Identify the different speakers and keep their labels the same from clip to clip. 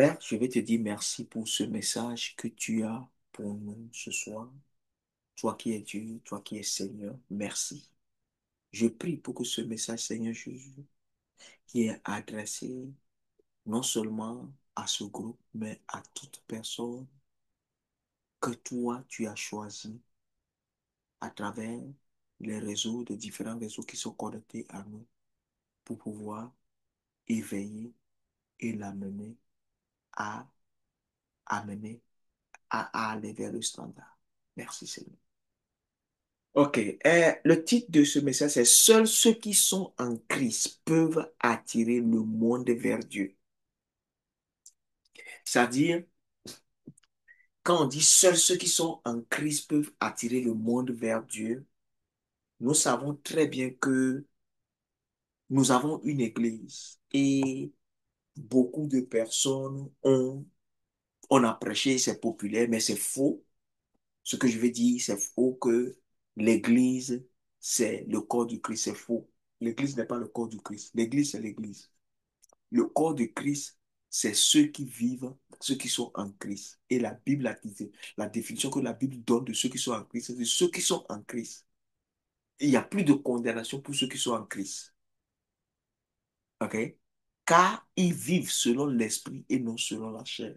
Speaker 1: Père, je vais te dire merci pour ce message que tu as pour nous ce soir. Toi qui es Dieu, toi qui es Seigneur, merci. Je prie pour que ce message, Seigneur Jésus, qui est adressé non seulement à ce groupe, mais à toute personne que toi, tu as choisi à travers les réseaux, les différents réseaux qui sont connectés à nous pour pouvoir éveiller et l'amener à amener à aller vers le standard. Merci, Seigneur. Ok, le titre de ce message, c'est Seuls ceux qui sont en Christ peuvent attirer le monde vers Dieu. C'est-à-dire, quand on dit seuls ceux qui sont en Christ peuvent attirer le monde vers Dieu, nous savons très bien que nous avons une église et beaucoup de personnes on a prêché, c'est populaire, mais c'est faux. Ce que je veux dire, c'est faux que l'église, c'est le corps du Christ, c'est faux. L'église n'est pas le corps du Christ. L'église, c'est l'église. Le corps de Christ, c'est ceux qui vivent, ceux qui sont en Christ. Et la Bible a dit, la définition que la Bible donne de ceux qui sont en Christ, c'est de ceux qui sont en Christ. Il n'y a plus de condamnation pour ceux qui sont en Christ. OK? Car ils vivent selon l'esprit et non selon la chair.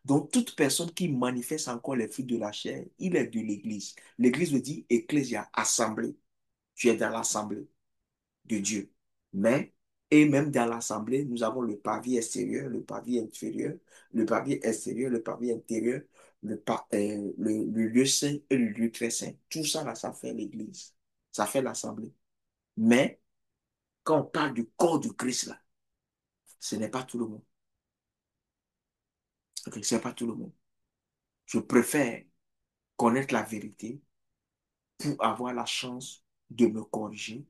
Speaker 1: Donc, toute personne qui manifeste encore les fruits de la chair, il est de l'Église. L'Église veut dire ecclésia, assemblée. Tu es dans l'assemblée de Dieu. Mais, et même dans l'assemblée, nous avons le pavillon extérieur, le pavillon inférieur, le pavillon extérieur, le pavillon intérieur, le lieu saint et le lieu très saint. Tout ça, là, ça fait l'Église. Ça fait l'assemblée. Mais, quand on parle du corps du Christ, là, ce n'est pas tout le monde. Ok, ce n'est pas tout le monde. Je préfère connaître la vérité pour avoir la chance de me corriger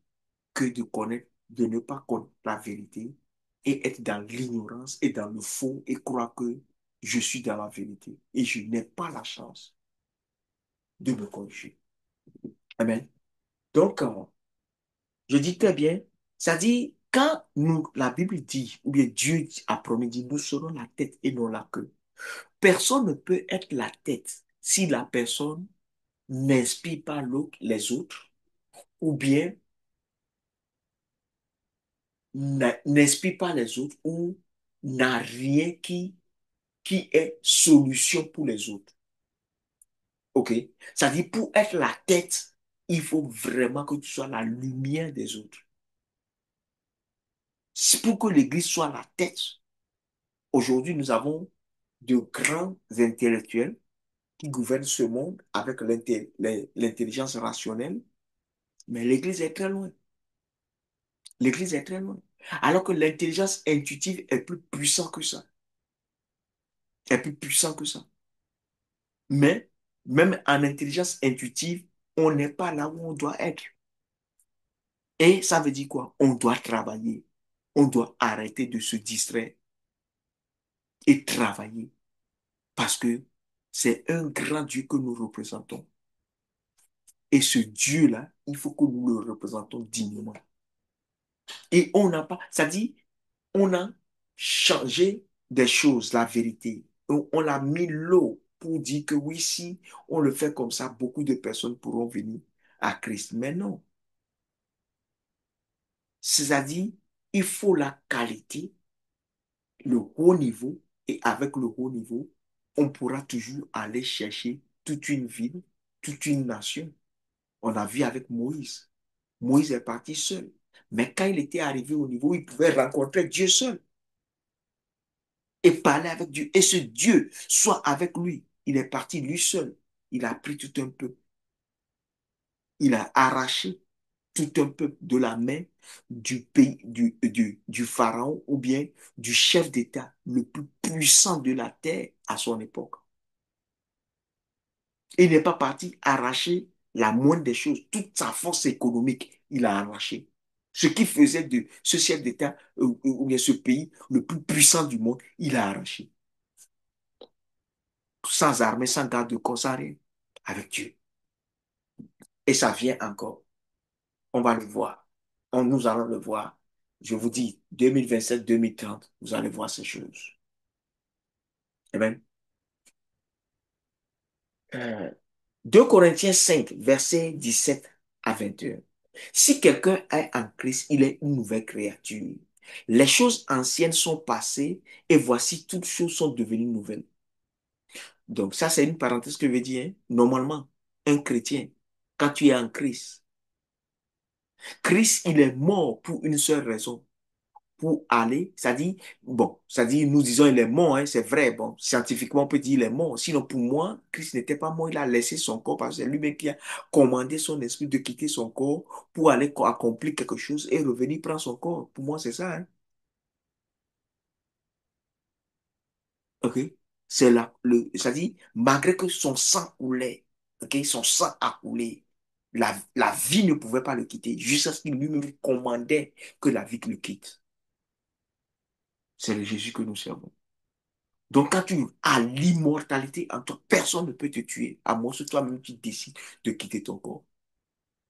Speaker 1: que de connaître, de ne pas connaître la vérité et être dans l'ignorance et dans le faux et croire que je suis dans la vérité. Et je n'ai pas la chance de me corriger. Amen. Donc, je dis très bien, ça dit, quand nous, la Bible dit, ou bien Dieu a promis, dit, nous serons la tête et non la queue. Personne ne peut être la tête si la personne n'inspire pas les autres, ou bien n'inspire pas les autres, ou n'a rien qui est solution pour les autres. OK? Ça dit, pour être la tête, il faut vraiment que tu sois la lumière des autres. C'est pour que l'Église soit la tête. Aujourd'hui, nous avons de grands intellectuels qui gouvernent ce monde avec l'intelligence rationnelle, mais l'Église est très loin. L'Église est très loin. Alors que l'intelligence intuitive est plus puissante que ça. Est plus puissant que ça. Mais même en intelligence intuitive, on n'est pas là où on doit être. Et ça veut dire quoi? On doit travailler. On doit arrêter de se distraire et travailler. Parce que c'est un grand Dieu que nous représentons. Et ce Dieu-là, il faut que nous le représentons dignement. Et on n'a pas, ça dit, on a changé des choses, la vérité. On a mis l'eau pour dire que oui, si on le fait comme ça, beaucoup de personnes pourront venir à Christ. Mais non. C'est-à-dire, il faut la qualité, le haut niveau, et avec le haut niveau, on pourra toujours aller chercher toute une ville, toute une nation. On a vu avec Moïse. Moïse est parti seul. Mais quand il était arrivé au niveau, il pouvait rencontrer Dieu seul et parler avec Dieu. Et ce Dieu soit avec lui. Il est parti lui seul. Il a pris tout un peuple. Il a arraché tout un peuple de la main du pays, du pharaon ou bien du chef d'État le plus puissant de la terre à son époque. Il n'est pas parti arracher la moindre des choses. Toute sa force économique, il a arraché. Ce qui faisait de ce chef d'État ou bien ce pays le plus puissant du monde, il a arraché. Sans armée, sans garde de corps, sans rien. Avec Dieu. Et ça vient encore. On va le voir. Nous allons le voir. Je vous dis, 2027-2030, vous allez voir ces choses. Eh bien, euh, 2 Corinthiens 5, versets 17 à 21. Si quelqu'un est en Christ, il est une nouvelle créature. Les choses anciennes sont passées et voici toutes choses sont devenues nouvelles. Donc ça, c'est une parenthèse que je veux dire, hein. Normalement, un chrétien, quand tu es en Christ, Christ, il est mort pour une seule raison, pour aller, ça dit, bon, ça dit, nous disons il est mort, hein, c'est vrai, bon, scientifiquement on peut dire il est mort. Sinon pour moi, Christ n'était pas mort, il a laissé son corps parce que c'est lui-même qui a commandé son esprit de quitter son corps pour aller accomplir quelque chose et revenir prendre son corps. Pour moi, c'est ça, hein. Ok? C'est là, ça dit, malgré que son sang coulait, ok, son sang a coulé, la vie ne pouvait pas le quitter, jusqu'à ce qu'il lui-même commandait que la vie le quitte. C'est le Jésus que nous servons. Donc, quand tu as l'immortalité en toi, personne ne peut te tuer, à moins que toi-même tu décides de quitter ton corps.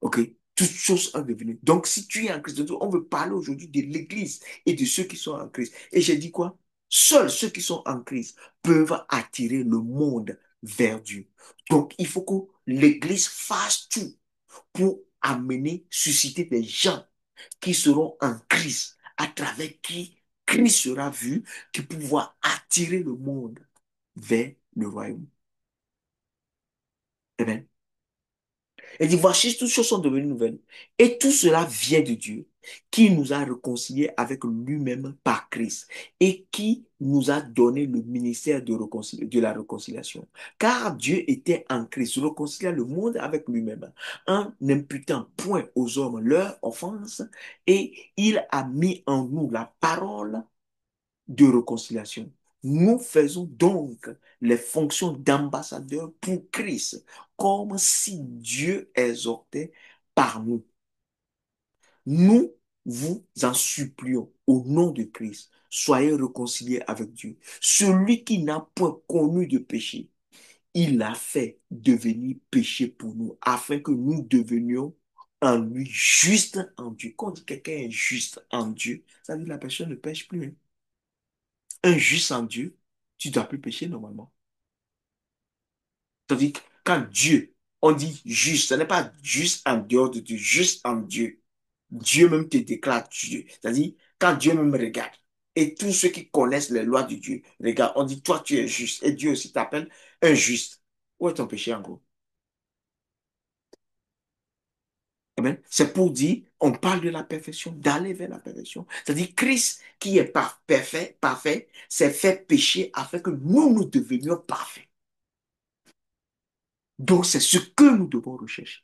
Speaker 1: OK? Toutes choses sont devenues. Donc, si tu es en Christ, on veut parler aujourd'hui de l'Église et de ceux qui sont en Christ. Et j'ai dit quoi? Seuls ceux qui sont en Christ peuvent attirer le monde vers Dieu. Donc, il faut que l'Église fasse tout pour amener, susciter des gens qui seront en Christ, à travers qui Christ sera vu, qui pourra attirer le monde vers le royaume. Amen. Et dit, voici, toutes choses sont devenues nouvelles. Et tout cela vient de Dieu, qui nous a réconciliés avec lui-même par Christ et qui nous a donné le ministère de la réconciliation. Car Dieu était en Christ, réconciliant le monde avec lui-même, en n'imputant point aux hommes leur offense, et il a mis en nous la parole de réconciliation. Nous faisons donc les fonctions d'ambassadeurs pour Christ, comme si Dieu exhortait par nous. Nous vous en supplions au nom de Christ. Soyez réconciliés avec Dieu. Celui qui n'a point connu de péché, il l'a fait devenir péché pour nous, afin que nous devenions en lui juste en Dieu. Quand on dit quelqu'un est juste en Dieu, ça veut dire que la personne ne pêche plus, hein. Un juste en Dieu, tu ne dois plus pécher normalement. C'est-à-dire que quand Dieu, on dit juste, ce n'est pas juste en dehors de Dieu, juste en Dieu. Dieu même te déclare Dieu. C'est-à-dire, quand Dieu même regarde, et tous ceux qui connaissent les lois de Dieu, regarde, on dit, toi, tu es juste. Et Dieu aussi t'appelle un juste. Où est ton péché en gros? Amen. C'est pour dire, on parle de la perfection, d'aller vers la perfection. C'est-à-dire, Christ, qui est parfait, s'est fait pécher afin que nous devenions parfaits. Donc, c'est ce que nous devons rechercher.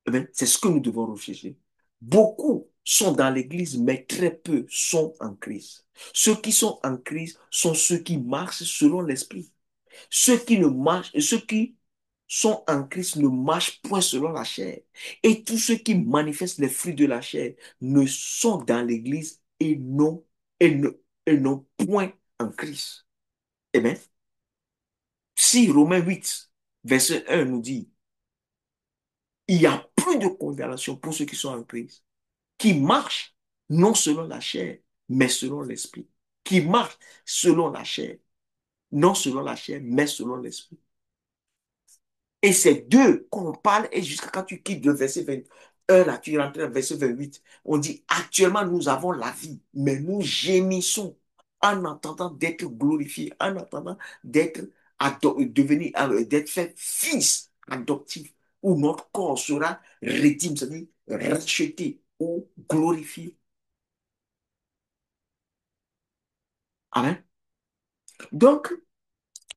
Speaker 1: Eh bien, c'est ce que nous devons rechercher. Beaucoup sont dans l'Église, mais très peu sont en Christ. Ceux qui sont en Christ sont ceux qui marchent selon l'Esprit. Ceux qui ne marchent, et ceux qui sont en Christ ne marchent point selon la chair. Et tous ceux qui manifestent les fruits de la chair ne sont dans l'Église et ne, et non point en Christ. Eh bien, si Romains 8, verset 1 nous dit, il n'y a plus de condamnation pour ceux qui sont en Christ, qui marchent non selon la chair, mais selon l'esprit. Qui marchent selon la chair, non selon la chair, mais selon l'esprit. Et c'est d'eux qu'on parle, et jusqu'à quand tu quittes le verset 21, là, tu rentres dans le verset 28, on dit actuellement nous avons la vie, mais nous gémissons en attendant d'être glorifiés, en attendant d'être devenir, d'être fait fils adoptif, où notre corps sera rédime, c'est-à-dire racheté ou glorifié. Amen. Donc,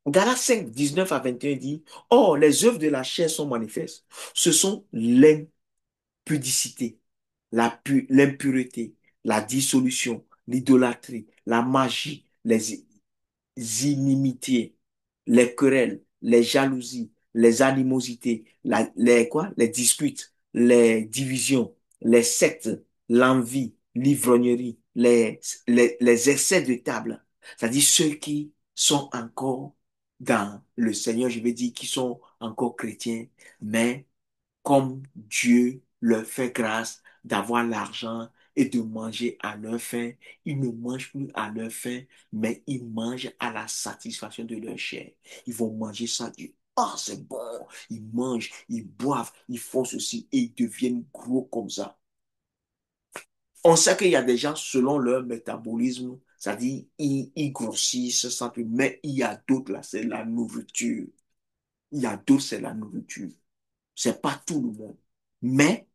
Speaker 1: Galates 5, 19 à 21 dit, or, les œuvres de la chair sont manifestes. Ce sont l'impudicité, l'impureté, la dissolution, l'idolâtrie, la magie, les inimitiés, les querelles, les jalousies, les animosités, les disputes, les divisions, les sectes, l'envie, l'ivrognerie, les excès de table. C'est-à-dire ceux qui sont encore dans le Seigneur, je veux dire, qui sont encore chrétiens, mais comme Dieu leur fait grâce d'avoir l'argent et de manger à leur faim. Ils ne mangent plus à leur faim, mais ils mangent à la satisfaction de leur chair. Ils vont manger ça du oh, c'est bon. Ils mangent, ils boivent, ils font ceci et ils deviennent gros comme ça. On sait qu'il y a des gens, selon leur métabolisme, c'est-à-dire ils grossissent, sans plus, mais il y a d'autres, là, c'est la nourriture. Il y a d'autres, c'est la nourriture. C'est pas tout le monde. Mais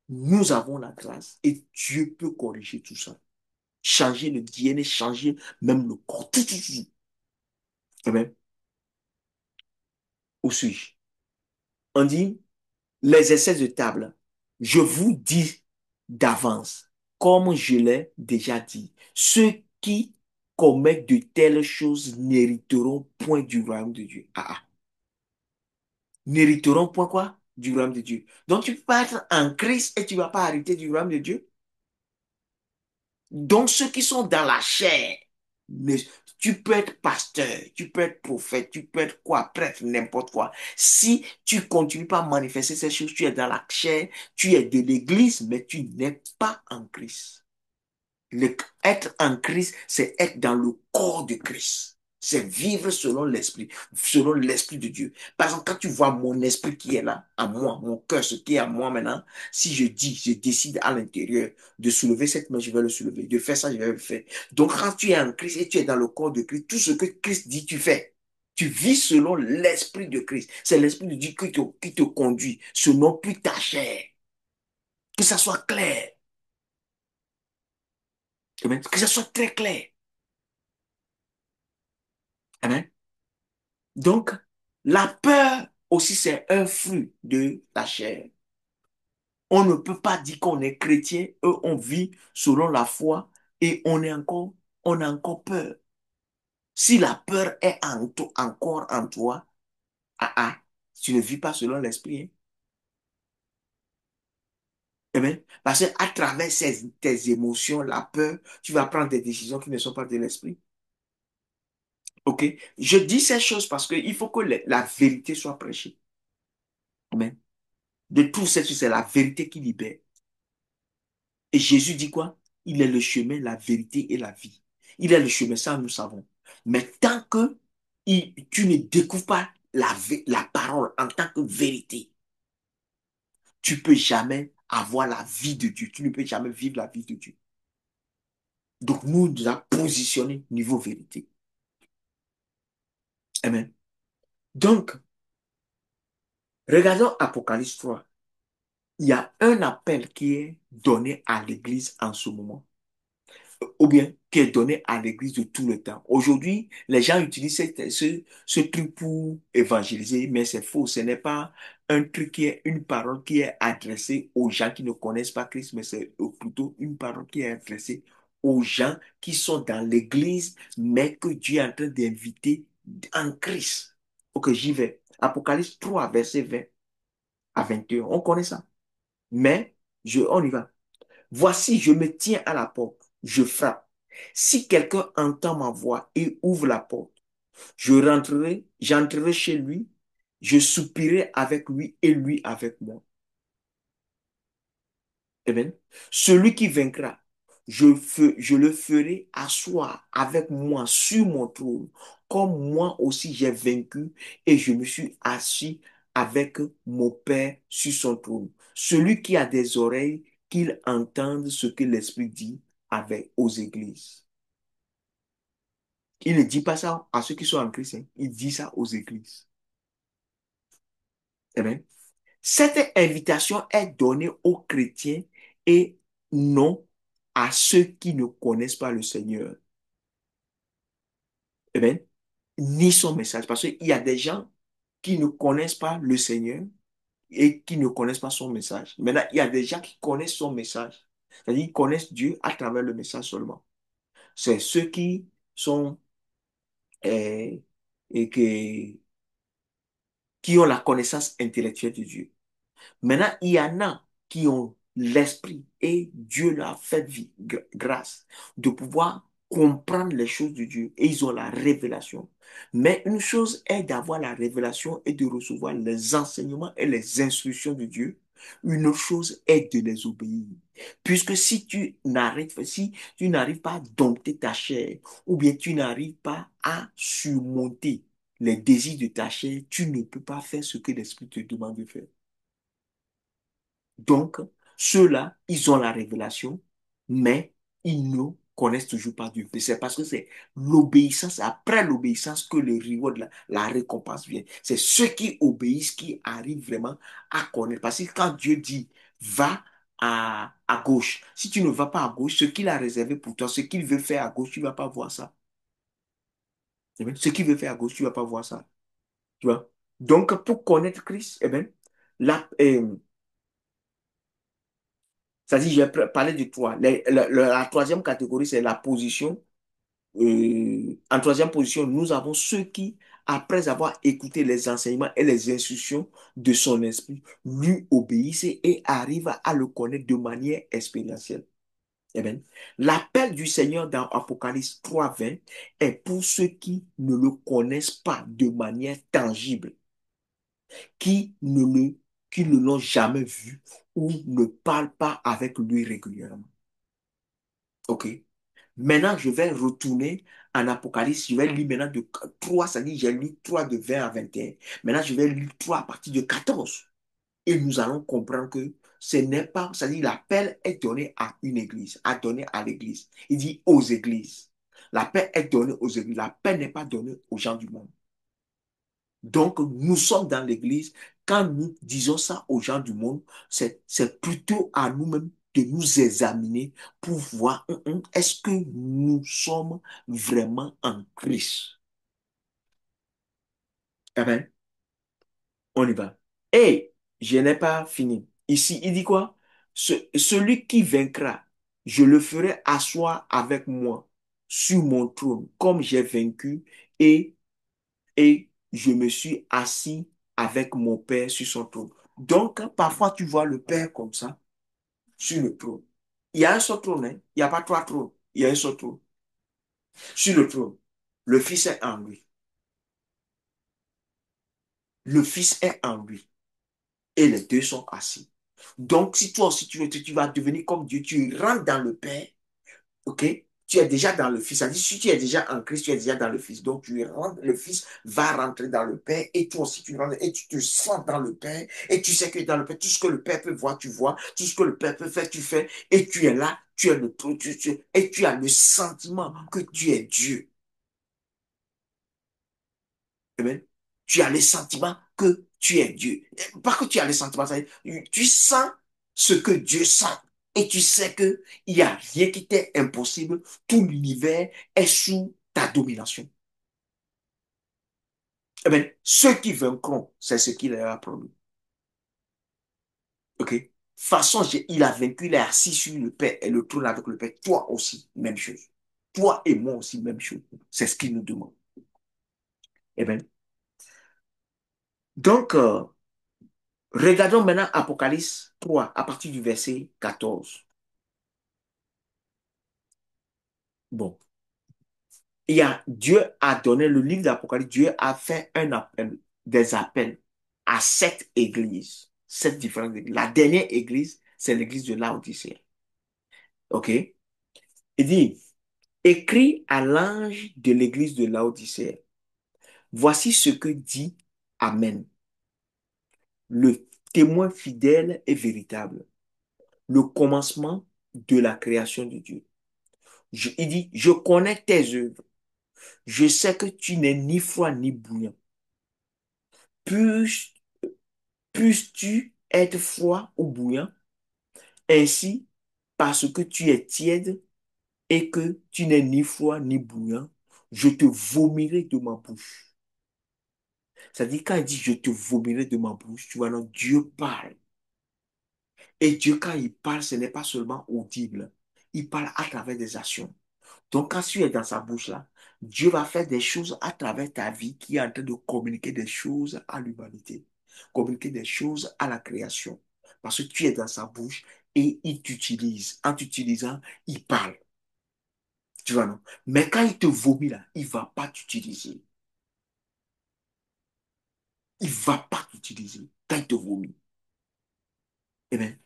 Speaker 1: nous avons la grâce et Dieu peut corriger tout ça. Changer le DNA, changer même le corps. Tout, tout, tout. Amen. Où suis-je? On dit, les essais de table. Je vous dis d'avance, comme je l'ai déjà dit, ceux qui commettent de telles choses n'hériteront point du royaume de Dieu. Ah, ah. N'hériteront point quoi? Du royaume de Dieu. Donc tu peux pas être en Christ et tu ne vas pas hériter du royaume de Dieu. Donc, ceux qui sont dans la chair, tu peux être pasteur, tu peux être prophète, tu peux être quoi, prêtre, n'importe quoi. Si tu continues pas à manifester ces choses, tu es dans la chair, tu es de l'église, mais tu n'es pas en Christ. Être en Christ, c'est être dans le corps de Christ. C'est vivre selon l'esprit de Dieu. Par exemple, quand tu vois mon esprit qui est là, à moi, mon cœur, ce qui est à moi maintenant, si je décide à l'intérieur de soulever cette main, je vais le soulever. De faire ça, je vais le faire. Donc, quand tu es en Christ et tu es dans le corps de Christ, tout ce que Christ dit, tu fais. Tu vis selon l'esprit de Christ. C'est l'esprit de Dieu qui te conduit, selon plus ta chair. Que ça soit clair. Amen. Que ça soit très clair. Amen. Donc, la peur aussi, c'est un fruit de la chair. On ne peut pas dire qu'on est chrétien, eux, on vit selon la foi et on a encore peur. Si la peur est encore en toi, ah, ah, tu ne vis pas selon l'esprit. Hein. Amen. Parce qu'à travers tes émotions, la peur, tu vas prendre des décisions qui ne sont pas de l'esprit. OK? Je dis ces choses parce qu'il faut que la vérité soit prêchée. Amen. De tout ça, c'est la vérité qui libère. Et Jésus dit quoi? Il est le chemin, la vérité et la vie. Il est le chemin, ça nous savons. Mais tant que tu ne découvres pas la parole en tant que vérité, tu ne peux jamais avoir la vie de Dieu. Tu ne peux jamais vivre la vie de Dieu. Donc, nous avons positionné niveau vérité. Amen. Donc, regardons Apocalypse 3. Il y a un appel qui est donné à l'Église en ce moment. Ou bien qui est donné à l'Église de tout le temps. Aujourd'hui, les gens utilisent ce truc pour évangéliser, mais c'est faux. Ce n'est pas un truc qui est une parole qui est adressée aux gens qui ne connaissent pas Christ, mais c'est plutôt une parole qui est adressée aux gens qui sont dans l'Église, mais que Dieu est en train d'inviter en Christ. Ok, j'y vais. Apocalypse 3, verset 20 à 21. On connaît ça. Mais on y va. Voici, je me tiens à la porte, je frappe. Si quelqu'un entend ma voix et ouvre la porte, j'entrerai chez lui, je soupirai avec lui et lui avec moi. Amen. Celui qui vaincra, je le ferai asseoir avec moi sur mon trône, comme moi aussi j'ai vaincu et je me suis assis avec mon Père sur son trône. Celui qui a des oreilles, qu'il entende ce que l'Esprit dit aux églises. Il ne dit pas ça à ceux qui sont en Christ, hein. Il dit ça aux églises. Amen. Cette invitation est donnée aux chrétiens et non à ceux qui ne connaissent pas le Seigneur. Amen. Ni son message. Parce qu'il y a des gens qui ne connaissent pas le Seigneur et qui ne connaissent pas son message. Maintenant, il y a des gens qui connaissent son message. C'est-à-dire qu'ils connaissent Dieu à travers le message seulement. C'est ceux qui sont euh, et qui ont la connaissance intellectuelle de Dieu. Maintenant, il y en a qui ont l'esprit et Dieu leur a fait grâce de pouvoir comprendre les choses de Dieu et ils ont la révélation. Mais une chose est d'avoir la révélation et de recevoir les enseignements et les instructions de Dieu. Une autre chose est de les obéir. Puisque si tu n'arrives pas à dompter ta chair, ou bien tu n'arrives pas à surmonter les désirs de ta chair, tu ne peux pas faire ce que l'Esprit te demande de faire. Donc, ceux-là, ils ont la révélation, mais ils ne connaissent toujours pas Dieu. C'est parce que c'est l'obéissance, après l'obéissance que le reward, la récompense vient. C'est ceux qui obéissent qui arrivent vraiment à connaître. Parce que quand Dieu dit, va à gauche, si tu ne vas pas à gauche, ce qu'il a réservé pour toi, ce qu'il veut faire à gauche, tu ne vas pas voir ça. Ce qu'il veut faire à gauche, tu ne vas pas voir ça. Tu vois? Donc, pour connaître Christ, eh bien, la, c'est-à-dire, je vais parler de trois. La troisième catégorie, c'est la position. En troisième position, nous avons ceux qui, après avoir écouté les enseignements et les instructions de son esprit, lui obéissent et arrivent à le connaître de manière expérientielle. Eh bien, l'appel du Seigneur dans Apocalypse 3:20 est pour ceux qui ne le connaissent pas de manière tangible, qui ne le, qui ne l'ont jamais vu ou ne parlent pas avec lui régulièrement. OK? Maintenant, je vais retourner en Apocalypse. Je vais lire maintenant de 3, c'est-à-dire j'ai lu 3 de 20 à 21. Maintenant, je vais lire 3 à partir de 14. Et nous allons comprendre que ce n'est pas, c'est-à-dire l'appel est donné à une église, à donner à l'église. Il dit aux églises. La paix est donnée aux églises. La paix n'est pas donnée aux gens du monde. Donc, nous sommes dans l'église. Quand nous disons ça aux gens du monde, c'est plutôt à nous-mêmes de nous examiner pour voir est-ce que nous sommes vraiment en Christ. Amen. On y va. Et je n'ai pas fini. Ici, il dit quoi? Celui qui vaincra, je le ferai asseoir avec moi sur mon trône, comme j'ai vaincu et je me suis assis avec mon Père sur son trône. Donc, parfois, tu vois le Père comme ça, sur le trône. Il y a un seul trône, hein? Il n'y a pas trois trônes. Il y a un seul trône. Sur le trône, le Fils est en lui. Le Fils est en lui. Et les deux sont assis. Donc, si toi aussi tu vas devenir comme Dieu, tu rentres dans le Père, OK? Tu es déjà dans le Fils. C'est-à-dire, si tu es déjà en Christ, tu es déjà dans le Fils. Donc, le Fils va rentrer dans le Père et toi aussi, tu rentres et tu te sens dans le Père et tu sais que dans le Père, tout ce que le Père peut voir, tu vois. Tout ce que le Père peut faire, tu fais. Et tu es là, tu es le et tu as le sentiment que tu es Dieu. Amen. Tu as le sentiment que tu es Dieu. Pas que tu as le sentiment, tu sens ce que Dieu sent. Et tu sais qu'il n'y a rien qui t'est impossible. Tout l'univers est sous ta domination. Eh bien, ceux qui vaincront, c'est ce qu'il leur a promis. OK? De toute façon, il a vaincu, il est assis sur le Père et le trône avec le Père. Toi aussi, même chose. Toi et moi aussi, même chose. C'est ce qu'il nous demande. Eh bien, donc, regardons maintenant Apocalypse 3 à partir du verset 14. Bon, Dieu a donné le livre d'Apocalypse, Dieu a fait un appel, des appels à sept églises, sept différentes églises. La dernière église, c'est l'église de Laodicée. OK? Il dit, écrit à l'ange de l'église de Laodicée, voici ce que dit Amen, le témoin fidèle et véritable, le commencement de la création de Dieu. Il dit, je connais tes œuvres, je sais que tu n'es ni froid ni bouillant. Puis puisses-tu être froid ou bouillant, ainsi, parce que tu es tiède et que tu n'es ni froid ni bouillant, je te vomirai de ma bouche. C'est-à-dire, quand il dit je te vomirai de ma bouche, tu vois, non, Dieu parle. Et Dieu, quand il parle, ce n'est pas seulement audible. Il parle à travers des actions. Donc, quand tu es dans sa bouche là, Dieu va faire des choses à travers ta vie qui est en train de communiquer des choses à l'humanité, communiquer des choses à la création. Parce que tu es dans sa bouche et il t'utilise. En t'utilisant, il parle. Tu vois, non? Mais quand il te vomit là, il ne va pas t'utiliser. Il ne va pas t'utiliser quand il te vomit. Amen.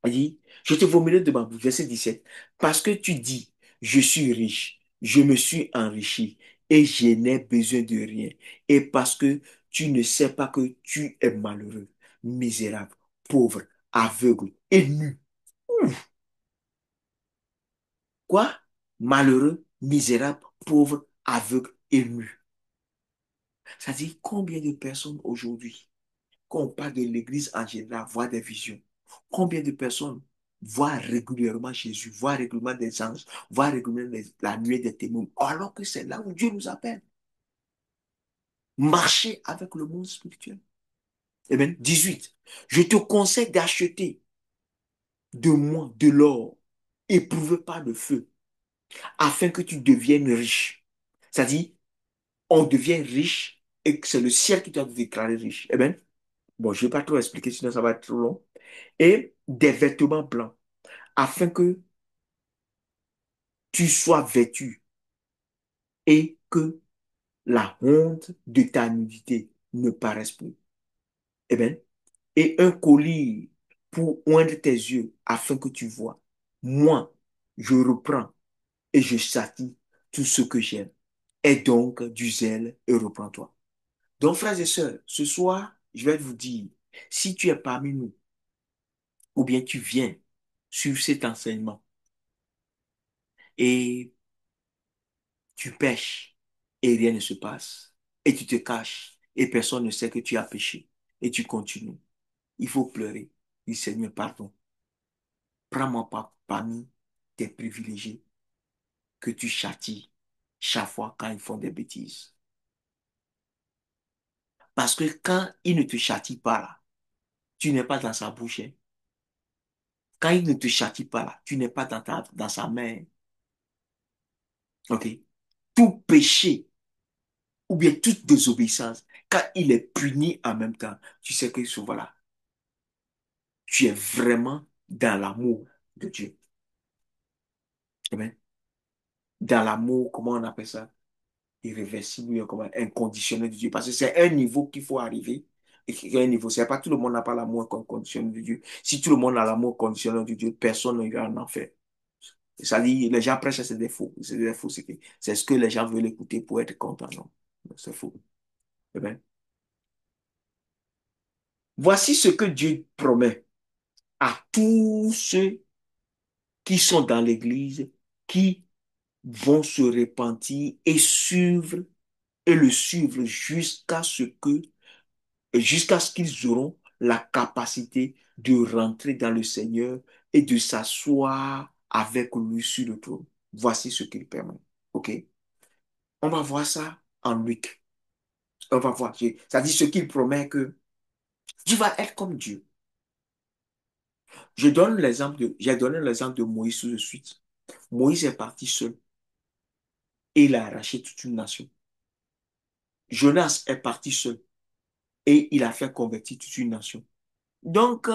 Speaker 1: Il dit, je te vomirai de ma bouche. Verset 17. Parce que tu dis, je suis riche, je me suis enrichi et je n'ai besoin de rien. Et parce que tu ne sais pas que tu es malheureux, misérable, pauvre, aveugle et nu. Ouf. Quoi? Malheureux, misérable, pauvre, aveugle et nu. Ça dit combien de personnes aujourd'hui, quand on parle de l'Église en général, voient des visions? Combien de personnes voient régulièrement Jésus, voient régulièrement des anges, voient régulièrement la nuée des témoins, alors que c'est là où Dieu nous appelle. Marcher avec le monde spirituel. Eh bien, 18. Je te conseille d'acheter de moi de l'or éprouvé par le feu, afin que tu deviennes riche. C'est-à-dire, on devient riche et que c'est le ciel qui doit te déclarer riche. Eh bien, bon, je ne vais pas trop expliquer, sinon ça va être trop long. Et des vêtements blancs, afin que tu sois vêtu et que la honte de ta nudité ne paraisse plus. Eh bien, et un collier pour oindre tes yeux afin que tu vois. Moi, je reprends et je châtie tout ce que j'aime. Aie donc du zèle et reprends-toi. Donc, frères et sœurs, ce soir, je vais vous dire, si tu es parmi nous, ou bien tu viens suivre cet enseignement et tu pêches et rien ne se passe, et tu te caches et personne ne sait que tu as péché, et tu continues, il faut pleurer. Dis Seigneur, pardon. Prends-moi pas parmi tes privilégiés que tu châties chaque fois quand ils font des bêtises. Parce que quand il ne te châtie pas là, tu n'es pas dans sa bouche, hein. Quand il ne te châtie pas là, tu n'es pas dans sa main. OK? Tout péché ou bien toute désobéissance, quand il est puni en même temps, tu sais que voilà, tu es vraiment dans l'amour de Dieu. Amen. Dans l'amour, comment on appelle ça? Irréversible, ou comment, inconditionnel de Dieu. Parce que c'est un niveau qu'il faut arriver. Et qu'il y a un niveau, c'est pas tout le monde n'a pas l'amour conditionnel de Dieu. Si tout le monde a l'amour conditionnel de Dieu, personne n'ira en enfer. Ça dit, les gens prêchent, c'est des faux. C'est des faux. C'est ce que les gens veulent écouter pour être contents. Non, c'est faux. Eh bien, voici ce que Dieu promet à tous ceux qui sont dans l'Église, qui vont se repentir et suivre et le suivre jusqu'à ce qu'ils auront la capacité de rentrer dans le Seigneur et de s'asseoir avec lui sur le trône. Voici ce qu'il permet. OK? On va voir ça en Luc. On va voir. Ça dit ce qu'il promet que tu vas être comme Dieu. J'ai donné l'exemple de Moïse tout de suite. Moïse est parti seul et il a arraché toute une nation. Jonas est parti seul et il a fait convertir toute une nation. Donc,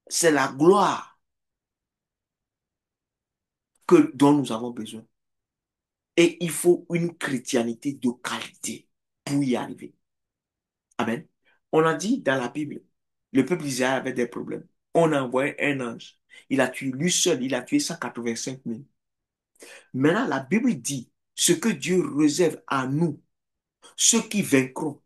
Speaker 1: c'est la gloire dont nous avons besoin. Et il faut une chrétienté de qualité pour y arriver. Amen. On a dit dans la Bible, le peuple d'Israël avait des problèmes. On a envoyé un ange. Il a tué lui seul, il a tué 185 000. Maintenant, la Bible dit ce que Dieu réserve à nous, ceux qui vaincront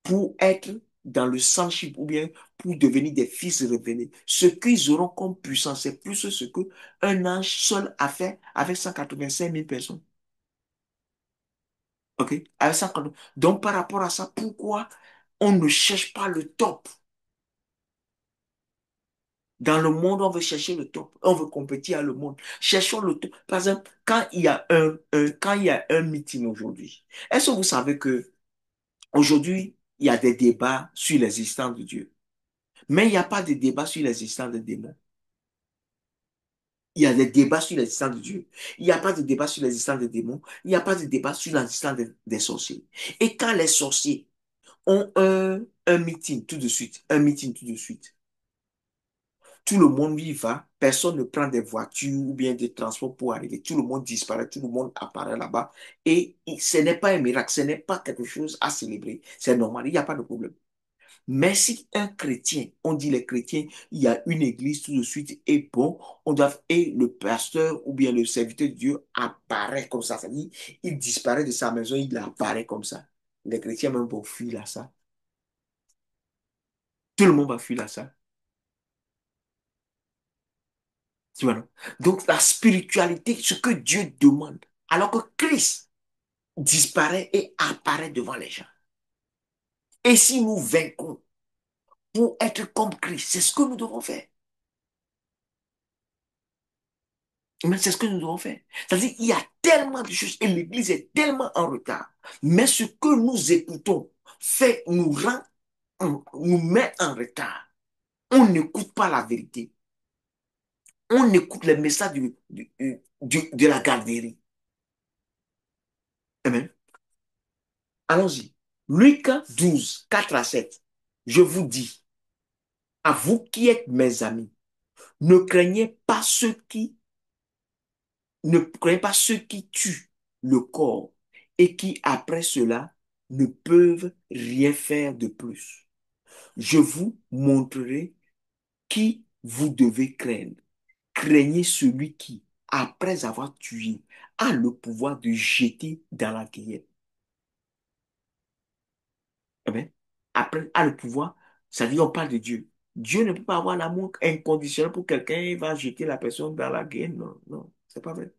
Speaker 1: pour être dans le sonship ou bien pour devenir des fils révélés. Ce qu'ils auront comme puissance, c'est plus ce que un ange seul a fait avec 185 000 personnes. OK? Avec 180. Donc, par rapport à ça, pourquoi on ne cherche pas le top? Dans le monde, on veut chercher le top. On veut compétir à le monde. Cherchons le top. Par exemple, quand il y a un meeting aujourd'hui, est-ce que vous savez que aujourd'hui, il y a des débats sur l'existence de Dieu? Mais il n'y a pas de débat sur l'existence des démons. Il y a des débats sur l'existence de Dieu. Il n'y a pas de débat sur l'existence des démons. Il n'y a pas de débat sur l'existence des sorciers. Et quand les sorciers ont un meeting tout de suite, un meeting tout de suite, tout le monde y va, personne ne prend des voitures ou bien des transports pour arriver. Tout le monde disparaît, tout le monde apparaît là-bas. Et ce n'est pas un miracle, ce n'est pas quelque chose à célébrer. C'est normal, il n'y a pas de problème. Mais si un chrétien, on dit les chrétiens, il y a une église tout de suite, et bon, on doit, et le pasteur ou bien le serviteur de Dieu apparaît comme ça. C'est-à-dire, il disparaît de sa maison, il apparaît comme ça. Les chrétiens même vont fuir à ça. Tout le monde va fuir à ça. Tu vois, non? Donc, la spiritualité, ce que Dieu demande, alors que Christ disparaît et apparaît devant les gens. Et si nous vaincons pour être comme Christ, c'est ce que nous devons faire. Mais c'est ce que nous devons faire. C'est-à-dire qu'il y a tellement de choses et l'Église est tellement en retard. Mais ce que nous écoutons fait, nous met en retard. On n'écoute pas la vérité. On écoute les messages de la garderie. Amen. Allons-y. Luc 12, 4 à 7. Je vous dis, à vous qui êtes mes amis, ne craignez pas ceux qui tuent le corps et qui, après cela, ne peuvent rien faire de plus. Je vous montrerai qui vous devez craindre. Craignez celui qui, après avoir tué, a le pouvoir de jeter dans la guerre. Amen. Après, a le pouvoir, ça veut dire on parle de Dieu. Dieu ne peut pas avoir l'amour inconditionnel pour quelqu'un et va jeter la personne dans la guerre. Non, non, c'est pas vrai.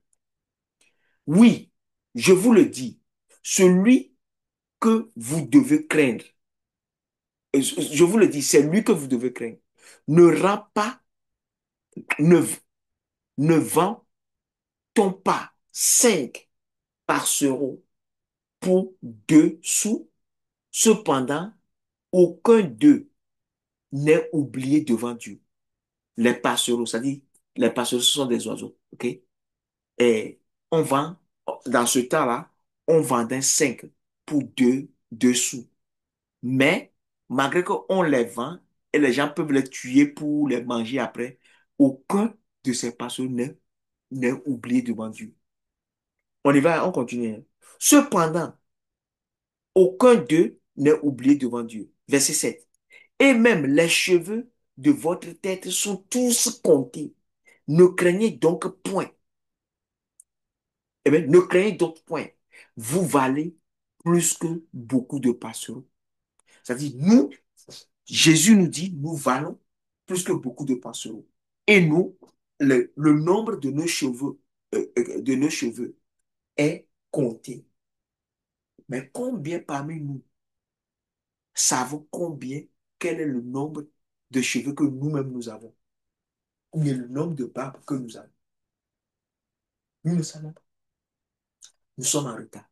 Speaker 1: Oui, je vous le dis, celui que vous devez craindre, je vous le dis, c'est lui que vous devez craindre, ne rend pas, ne, ne vend-on pas 5 passereaux pour 2 sous? Cependant, aucun d'eux n'est oublié devant Dieu. Les passereaux, c'est-à-dire, les passereaux, ce sont des oiseaux, ok? Et on vend, dans ce temps-là, on vendait 5 pour 2 sous. Mais, malgré qu'on les vend et les gens peuvent les tuer pour les manger après, aucun de ces passereaux n'est oublié devant Dieu. On y va, on continue, hein. Cependant, aucun d'eux n'est oublié devant Dieu. Verset 7. Et même les cheveux de votre tête sont tous comptés. Ne craignez donc point. Eh bien, ne craignez donc point. Vous valez plus que beaucoup de passereaux. C'est-à-dire, nous, Jésus nous dit, nous valons plus que beaucoup de passereaux. Et nous, le nombre de nos cheveux est compté. Mais combien parmi nous savons quel est le nombre de cheveux que nous-mêmes nous avons? Ou bien le nombre de barbes que nous avons? Nous ne savons pas. Nous sommes en retard.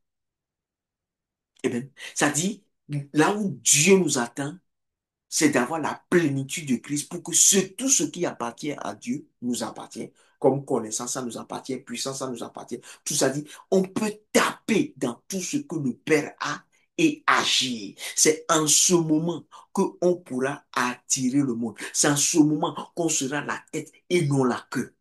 Speaker 1: Eh bien, ça dit, là où Dieu nous attend, c'est d'avoir la plénitude de Christ pour que tout ce qui appartient à Dieu nous appartient. Comme connaissance, ça nous appartient, puissance, ça nous appartient. Tout ça dit, on peut taper dans tout ce que le Père a et agir. C'est en ce moment qu'on pourra attirer le monde. C'est en ce moment qu'on sera la tête et non la queue.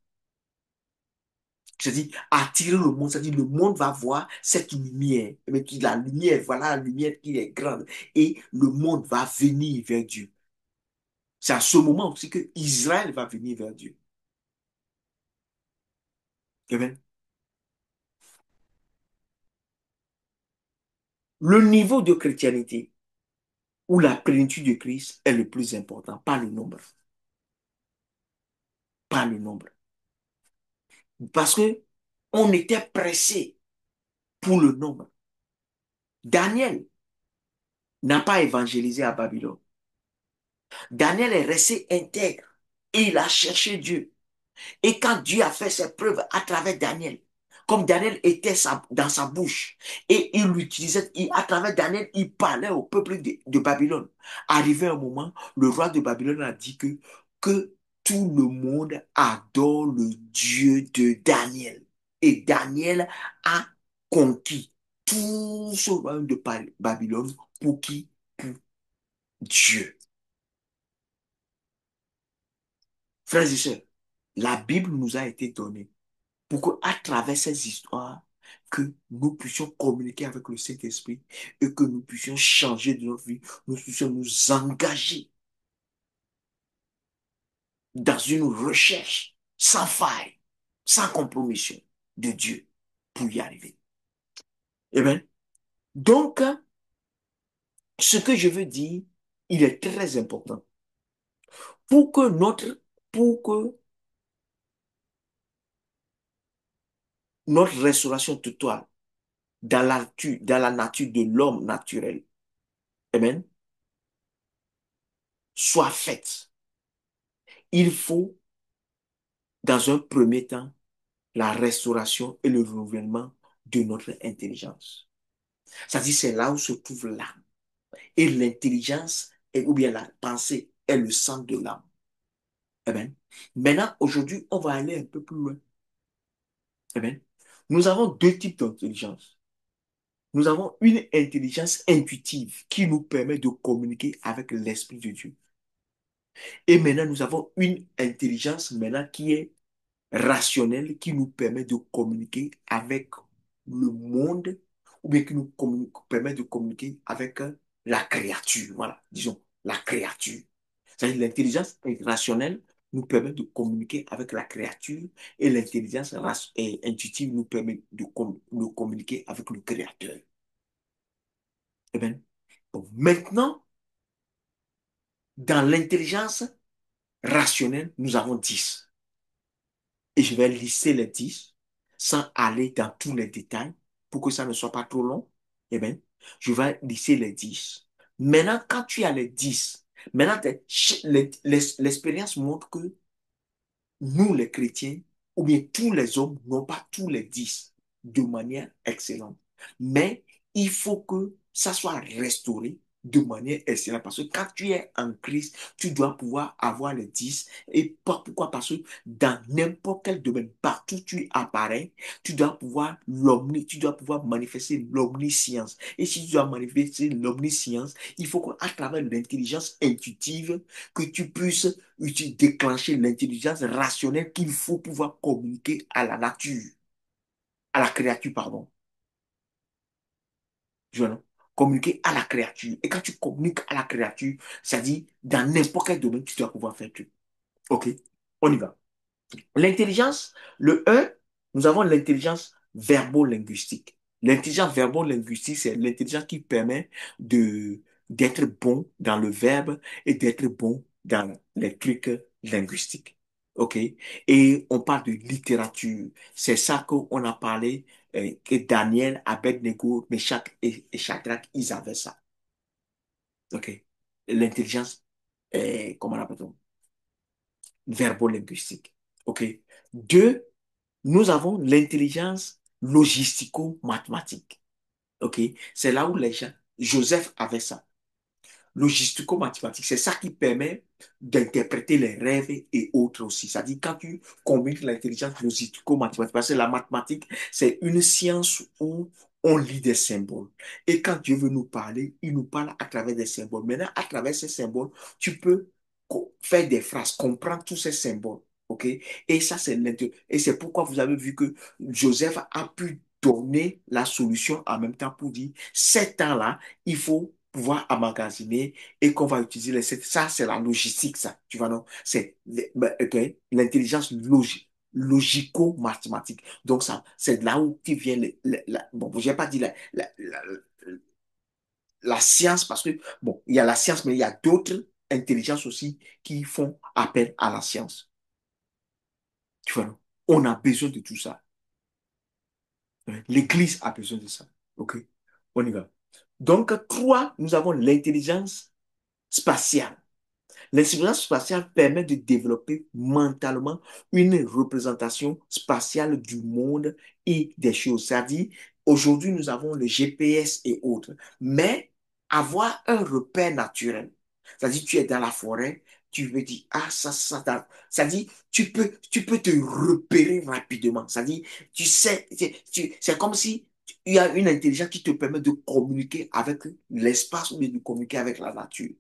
Speaker 1: C'est-à-dire, attirer le monde, c'est-à-dire le monde va voir cette lumière. Mais la lumière, voilà la lumière qui est grande. Et le monde va venir vers Dieu. C'est à ce moment aussi que Israël va venir vers Dieu. Amen. Le niveau de chrétienté ou la plénitude de Christ est le plus important, pas le nombre. Pas le nombre. Parce que on était pressé pour le nombre. Daniel n'a pas évangélisé à Babylone. Daniel est resté intègre et il a cherché Dieu. Et quand Dieu a fait ses preuves à travers Daniel, comme Daniel était dans sa bouche, et il l'utilisait, à travers Daniel, il parlait au peuple de Babylone. Arrivé un moment, le roi de Babylone a dit que tout le monde adore le Dieu de Daniel. Et Daniel a conquis tout ce royaume de Babylone pour qui? Pour Dieu. Frères et sœurs, la Bible nous a été donnée pour qu'à travers ces histoires, que nous puissions communiquer avec le Saint-Esprit et que nous puissions changer de notre vie, nous puissions nous engager dans une recherche sans faille, sans compromission de Dieu pour y arriver. Eh bien, donc, ce que je veux dire, il est très important pour que notre restauration totale dans la nature de l'homme naturel, eh bien, soit faite. Il faut, dans un premier temps, la restauration et le renouvellement de notre intelligence. C'est-à-dire, c'est là où se trouve l'âme. Et l'intelligence, ou bien la pensée, est le centre de l'âme. Eh bien, maintenant, aujourd'hui, on va aller un peu plus loin. Eh bien, nous avons deux types d'intelligence. Nous avons une intelligence intuitive qui nous permet de communiquer avec l'Esprit de Dieu. Et maintenant, nous avons une intelligence maintenant qui est rationnelle, qui nous permet de communiquer avec le monde, ou bien qui nous permet de communiquer avec la créature. Voilà, disons, la créature. C'est-à-dire l'intelligence rationnelle nous permet de communiquer avec la créature et l'intelligence intuitive nous permet de communiquer avec le créateur. Eh bien, bon, maintenant, dans l'intelligence rationnelle, nous avons 10. Et je vais lister les 10 sans aller dans tous les détails pour que ça ne soit pas trop long. Eh bien, je vais lister les 10. Maintenant, quand tu as les 10, maintenant, l'expérience montre que nous, les chrétiens, ou bien tous les hommes, n'ont pas tous les 10 de manière excellente. Mais il faut que ça soit restauré de manière excellente. Parce que quand tu es en Christ, tu dois pouvoir avoir les 10. Et pourquoi? Parce que dans n'importe quel domaine, partout où tu apparais, tu dois pouvoir manifester l'omniscience. Et si tu dois manifester l'omniscience, il faut qu'à travers l'intelligence intuitive, que tu puisses déclencher l'intelligence rationnelle qu'il faut pouvoir communiquer à la nature, à la créature, pardon. Je vois, non? Communiquer à la créature. Et quand tu communiques à la créature, ça dit, dans n'importe quel domaine, tu dois pouvoir faire tout. OK, on y va. L'intelligence, le un, nous avons l'intelligence verbo-linguistique. L'intelligence verbo-linguistique, c'est l'intelligence qui permet d'être bon dans le verbe et d'être bon dans les trucs linguistiques. OK? Et on parle de littérature. C'est ça qu'on a parlé, que Daniel, Abednego, Meshach et Shadrach, ils avaient ça. OK? L'intelligence, comment on appelle-t-on? Verbo-linguistique. OK? Deux, nous avons l'intelligence logistico-mathématique. OK? C'est là où les gens, Joseph avait ça. Logistico-mathématique, c'est ça qui permet d'interpréter les rêves et autres aussi. C'est-à-dire quand tu combines l'intelligence logistico-mathématique, parce que la mathématique, c'est une science où on lit des symboles. Et quand Dieu veut nous parler, il nous parle à travers des symboles. Maintenant, à travers ces symboles, tu peux faire des phrases, comprendre tous ces symboles. OK? Et ça, et c'est pourquoi vous avez vu que Joseph a pu donner la solution en même temps pour dire, ces temps-là, il faut pouvoir emmagasiner et qu'on va utiliser ça, c'est la logistique, ça. Tu vois, non? C'est okay, l'intelligence logico-mathématique. Donc, ça, c'est là où qui vient bon, je n'ai pas dit la science parce que, bon, il y a la science, mais il y a d'autres intelligences aussi qui font appel à la science. Tu vois, non? On a besoin de tout ça. L'Église a besoin de ça. OK? On y va. Donc, trois, nous avons l'intelligence spatiale. L'expérience spatiale permet de développer mentalement une représentation spatiale du monde et des choses. C'est-à-dire, aujourd'hui, nous avons le GPS et autres, mais avoir un repère naturel. C'est-à-dire, tu es dans la forêt, tu veux dire, ah, c'est-à-dire, tu peux te repérer rapidement. C'est-à-dire, tu sais, c'est comme si il y a une intelligence qui te permet de communiquer avec l'espace ou de communiquer avec la nature.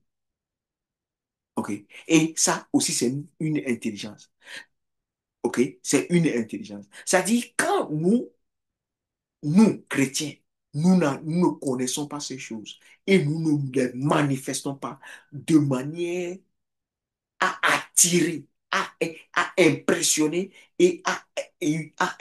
Speaker 1: OK? Et ça aussi, c'est une intelligence. OK? C'est une intelligence. C'est-à-dire, quand nous, nous, chrétiens, nous ne connaissons pas ces choses et nous ne les manifestons pas de manière à attirer, à impressionner et à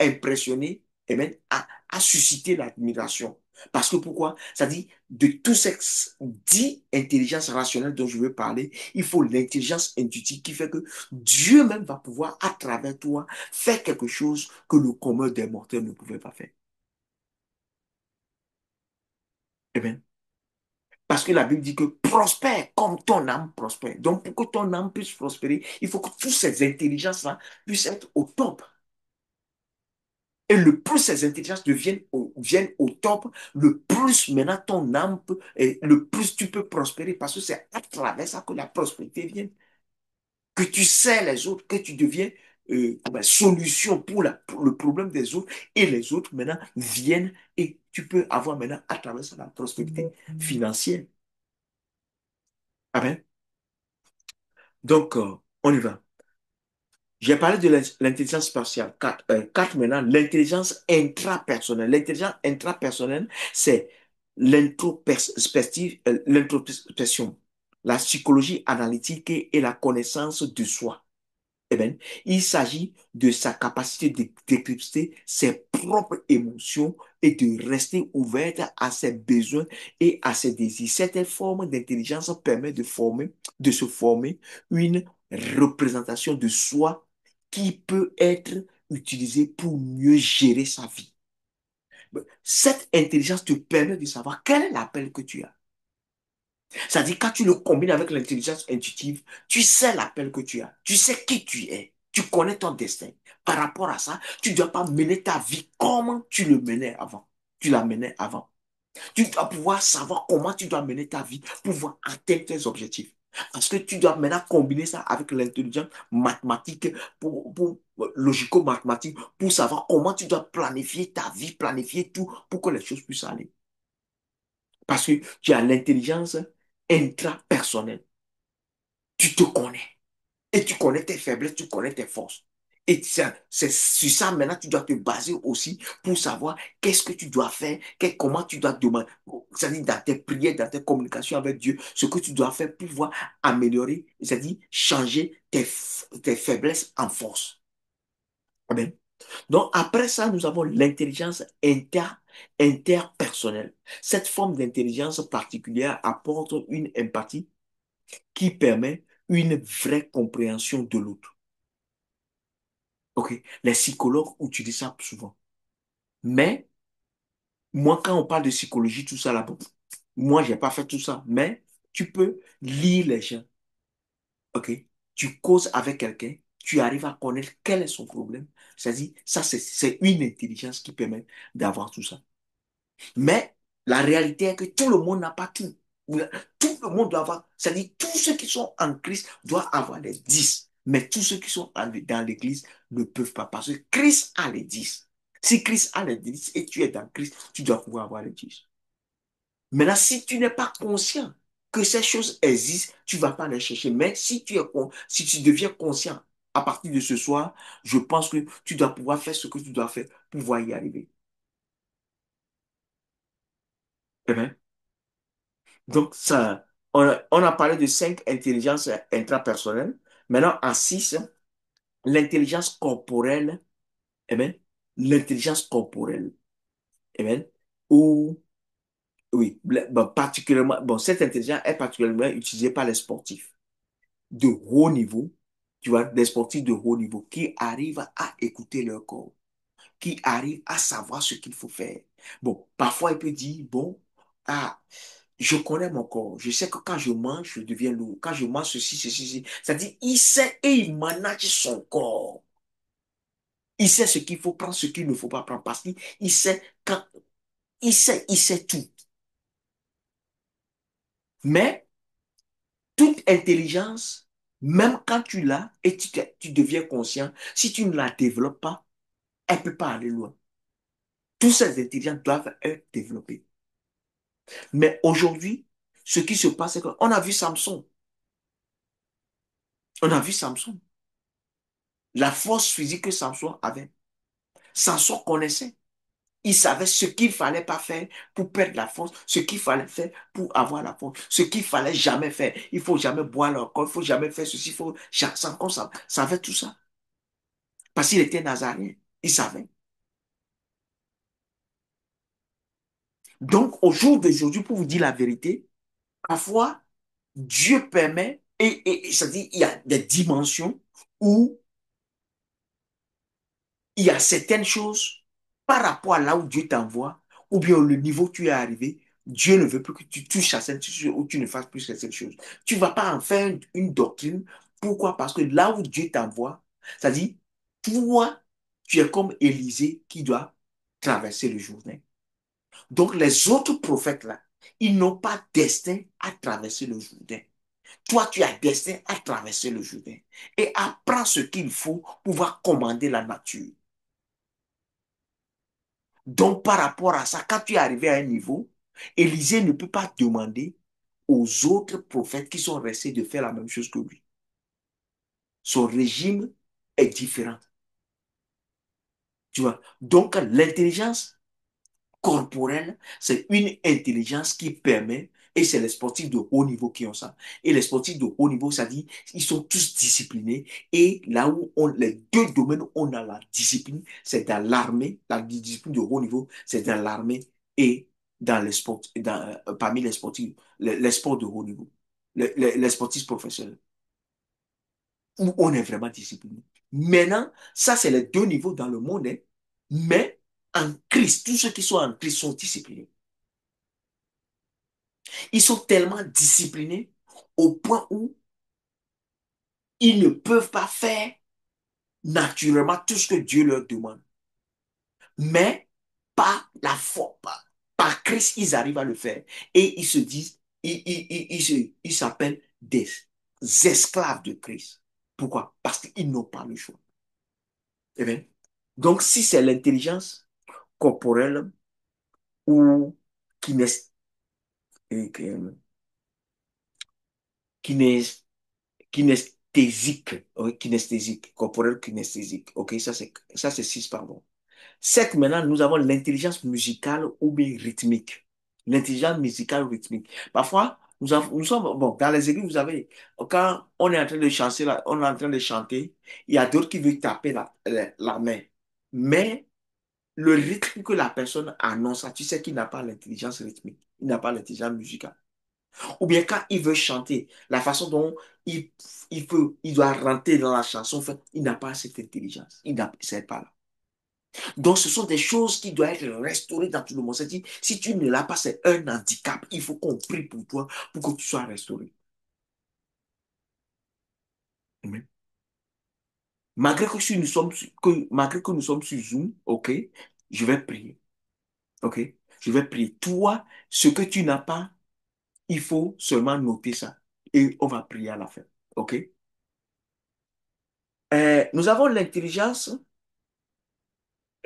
Speaker 1: impressionner, et même à susciter l'admiration. Parce que pourquoi? Ça dit, de tout ces dit intelligence rationnelle dont je veux parler, il faut l'intelligence intuitive qui fait que Dieu même va pouvoir, à travers toi, faire quelque chose que le commun des mortels ne pouvait pas faire. Amen. Parce que la Bible dit que prospère comme ton âme prospère. Donc, pour que ton âme puisse prospérer, il faut que toutes ces intelligences-là puissent être au top. Et le plus ces intelligences viennent au top, le plus maintenant ton âme peut, et le plus tu peux prospérer parce que c'est à travers ça que la prospérité vient. Que tu sais les autres, que tu deviens solution pour le problème des autres et les autres maintenant viennent et tu peux avoir maintenant à travers ça la prospérité financière. Amen. Donc, on y va. J'ai parlé de l'intelligence spatiale. Quatre maintenant, l'intelligence intrapersonnelle. L'intelligence intrapersonnelle, c'est l'introspection, la psychologie analytique et la connaissance de soi. Eh bien, il s'agit de sa capacité de décrypter ses propres émotions et de rester ouverte à ses besoins et à ses désirs. Cette forme d'intelligence permet de se former une représentation de soi qui peut être utilisée pour mieux gérer sa vie. Cette intelligence te permet de savoir quel est l'appel que tu as. C'est-à-dire, quand tu le combines avec l'intelligence intuitive, tu sais l'appel que tu as, tu sais qui tu es, tu connais ton destin. Par rapport à ça, tu ne dois pas mener ta vie comme tu le menais avant. Tu la menais avant. Tu dois pouvoir savoir comment tu dois mener ta vie pour pouvoir atteindre tes objectifs. Parce que tu dois maintenant combiner ça avec l'intelligence mathématique, logico-mathématique, pour savoir comment tu dois planifier ta vie, planifier tout pour que les choses puissent aller. Parce que tu as l'intelligence intrapersonnelle. Tu te connais. Et tu connais tes faiblesses, tu connais tes forces. Et c'est sur ça maintenant tu dois te baser aussi pour savoir qu'est-ce que tu dois faire, comment tu dois demander, c'est-à-dire dans tes prières, dans tes communications avec Dieu, ce que tu dois faire pour pouvoir améliorer, c'est-à-dire changer tes faiblesses en force. Amen. Donc après ça, nous avons l'intelligence interpersonnelle. Cette forme d'intelligence particulière apporte une empathie qui permet une vraie compréhension de l'autre. OK? Les psychologues utilisent ça souvent. Mais moi, quand on parle de psychologie, tout ça là, bon, moi, j'ai pas fait tout ça. Mais tu peux lire les gens. OK? Tu causes avec quelqu'un, tu arrives à connaître quel est son problème. C'est-à-dire, ça, c'est une intelligence qui permet d'avoir tout ça. Mais la réalité est que tout le monde n'a pas tout. Tout le monde doit avoir, c'est-à-dire tous ceux qui sont en Christ doivent avoir les 10. Mais tous ceux qui sont dans l'église ne peuvent pas parce que Christ a les 10. Si Christ a les 10 et tu es dans Christ, tu dois pouvoir avoir les 10. Maintenant, si tu n'es pas conscient que ces choses existent, tu ne vas pas les chercher. Mais si tu deviens conscient à partir de ce soir, je pense que tu dois pouvoir faire ce que tu dois faire pour pouvoir y arriver. Amen. Donc, ça, on a parlé de 5 intelligences intrapersonnelles. Maintenant, en 6, l'intelligence corporelle, eh bien, l'intelligence corporelle, eh bien, ou, oui, bon, particulièrement, bon, cette intelligence est particulièrement utilisée par les sportifs de haut niveau, tu vois, des sportifs de haut niveau qui arrivent à écouter leur corps, qui arrivent à savoir ce qu'il faut faire. Bon, parfois, il peut dire, bon, ah, je connais mon corps. Je sais que quand je mange, je deviens lourd. Quand je mange ceci, ceci, ceci. C'est-à-dire, il sait et il manage son corps. Il sait ce qu'il faut prendre, ce qu'il ne faut pas prendre. Parce qu'il sait quand, il sait tout. Mais toute intelligence, même quand tu l'as et tu deviens conscient, si tu ne la développes pas, elle ne peut pas aller loin. Toutes ces intelligences doivent être développées. Mais aujourd'hui, ce qui se passe, c'est qu'on a vu Samson. On a vu Samson. La force physique que Samson avait. Samson connaissait. Il savait ce qu'il fallait pas faire pour perdre la force, ce qu'il fallait faire pour avoir la force, ce qu'il fallait jamais faire. Il faut jamais boire l'alcool, il faut jamais faire ceci, il faut ça comme ça. Savait tout ça parce qu'il était nazaréen. Il savait. Donc, au jour d'aujourd'hui, pour vous dire la vérité, parfois, Dieu permet, c'est-à-dire, il y a des dimensions où il y a certaines choses par rapport à là où Dieu t'envoie, ou bien le niveau où tu es arrivé, Dieu ne veut plus que tu touches à cette chose ou tu ne fasses plus cette chose. Tu ne vas pas en faire une doctrine. Pourquoi? Parce que là où Dieu t'envoie, c'est-à-dire, toi, tu es comme Élisée qui doit traverser le Jourdain. Donc, les autres prophètes là, ils n'ont pas destin à traverser le Jourdain. Toi, tu as destin à traverser le Jourdain et apprends ce qu'il faut pour pouvoir commander la nature. Donc, par rapport à ça, quand tu es arrivé à un niveau, Élisée ne peut pas demander aux autres prophètes qui sont restés de faire la même chose que lui. Son régime est différent. Tu vois? Donc, l'intelligence corporelle, c'est une intelligence qui permet, et c'est les sportifs de haut niveau qui ont ça. Et les sportifs de haut niveau, ça dit, ils sont tous disciplinés. Et là où les deux domaines où on a la discipline, c'est dans l'armée, la discipline de haut niveau, c'est dans l'armée et dans les sports, parmi les sportifs, les sports de haut niveau, les sportifs professionnels, où on est vraiment discipliné. Maintenant, ça, c'est les deux niveaux dans le monde, hein. Mais en Christ, tous ceux qui sont en Christ sont disciplinés. Ils sont tellement disciplinés au point où ils ne peuvent pas faire naturellement tout ce que Dieu leur demande. Mais par la foi, par Christ, ils arrivent à le faire. Et ils se disent, ils s'appellent des esclaves de Christ. Pourquoi? Parce qu'ils n'ont pas le choix. Eh bien, donc, si c'est l'intelligence corporelle ou kinest, kinest, kinesthésique, oui, kinesthésique, corporelle kinesthésique. OK, ça c'est 6, pardon. 7, maintenant, nous avons l'intelligence musicale ou bien rythmique. L'intelligence musicale rythmique. Parfois, nous sommes, bon, dans les églises, vous avez, quand on est en train de chanter, on est en train de chanter, il y a d'autres qui veulent taper la main. Mais le rythme que la personne annonce, tu sais qu'il n'a pas l'intelligence rythmique, il n'a pas l'intelligence musicale. Ou bien quand il veut chanter, la façon dont il, il doit rentrer dans la chanson, en fait, il n'a pas cette intelligence. Il n'a, c'est pas là. Donc, ce sont des choses qui doivent être restaurées dans tout le monde. C'est-à-dire, si tu ne l'as pas, c'est un handicap. Il faut qu'on prie pour toi pour que tu sois restauré. Amen. Malgré que nous sommes sur Zoom, OK, je vais prier. OK, je vais prier. Toi, ce que tu n'as pas, il faut seulement noter ça. Et on va prier à la fin. OK? Nous avons l'intelligence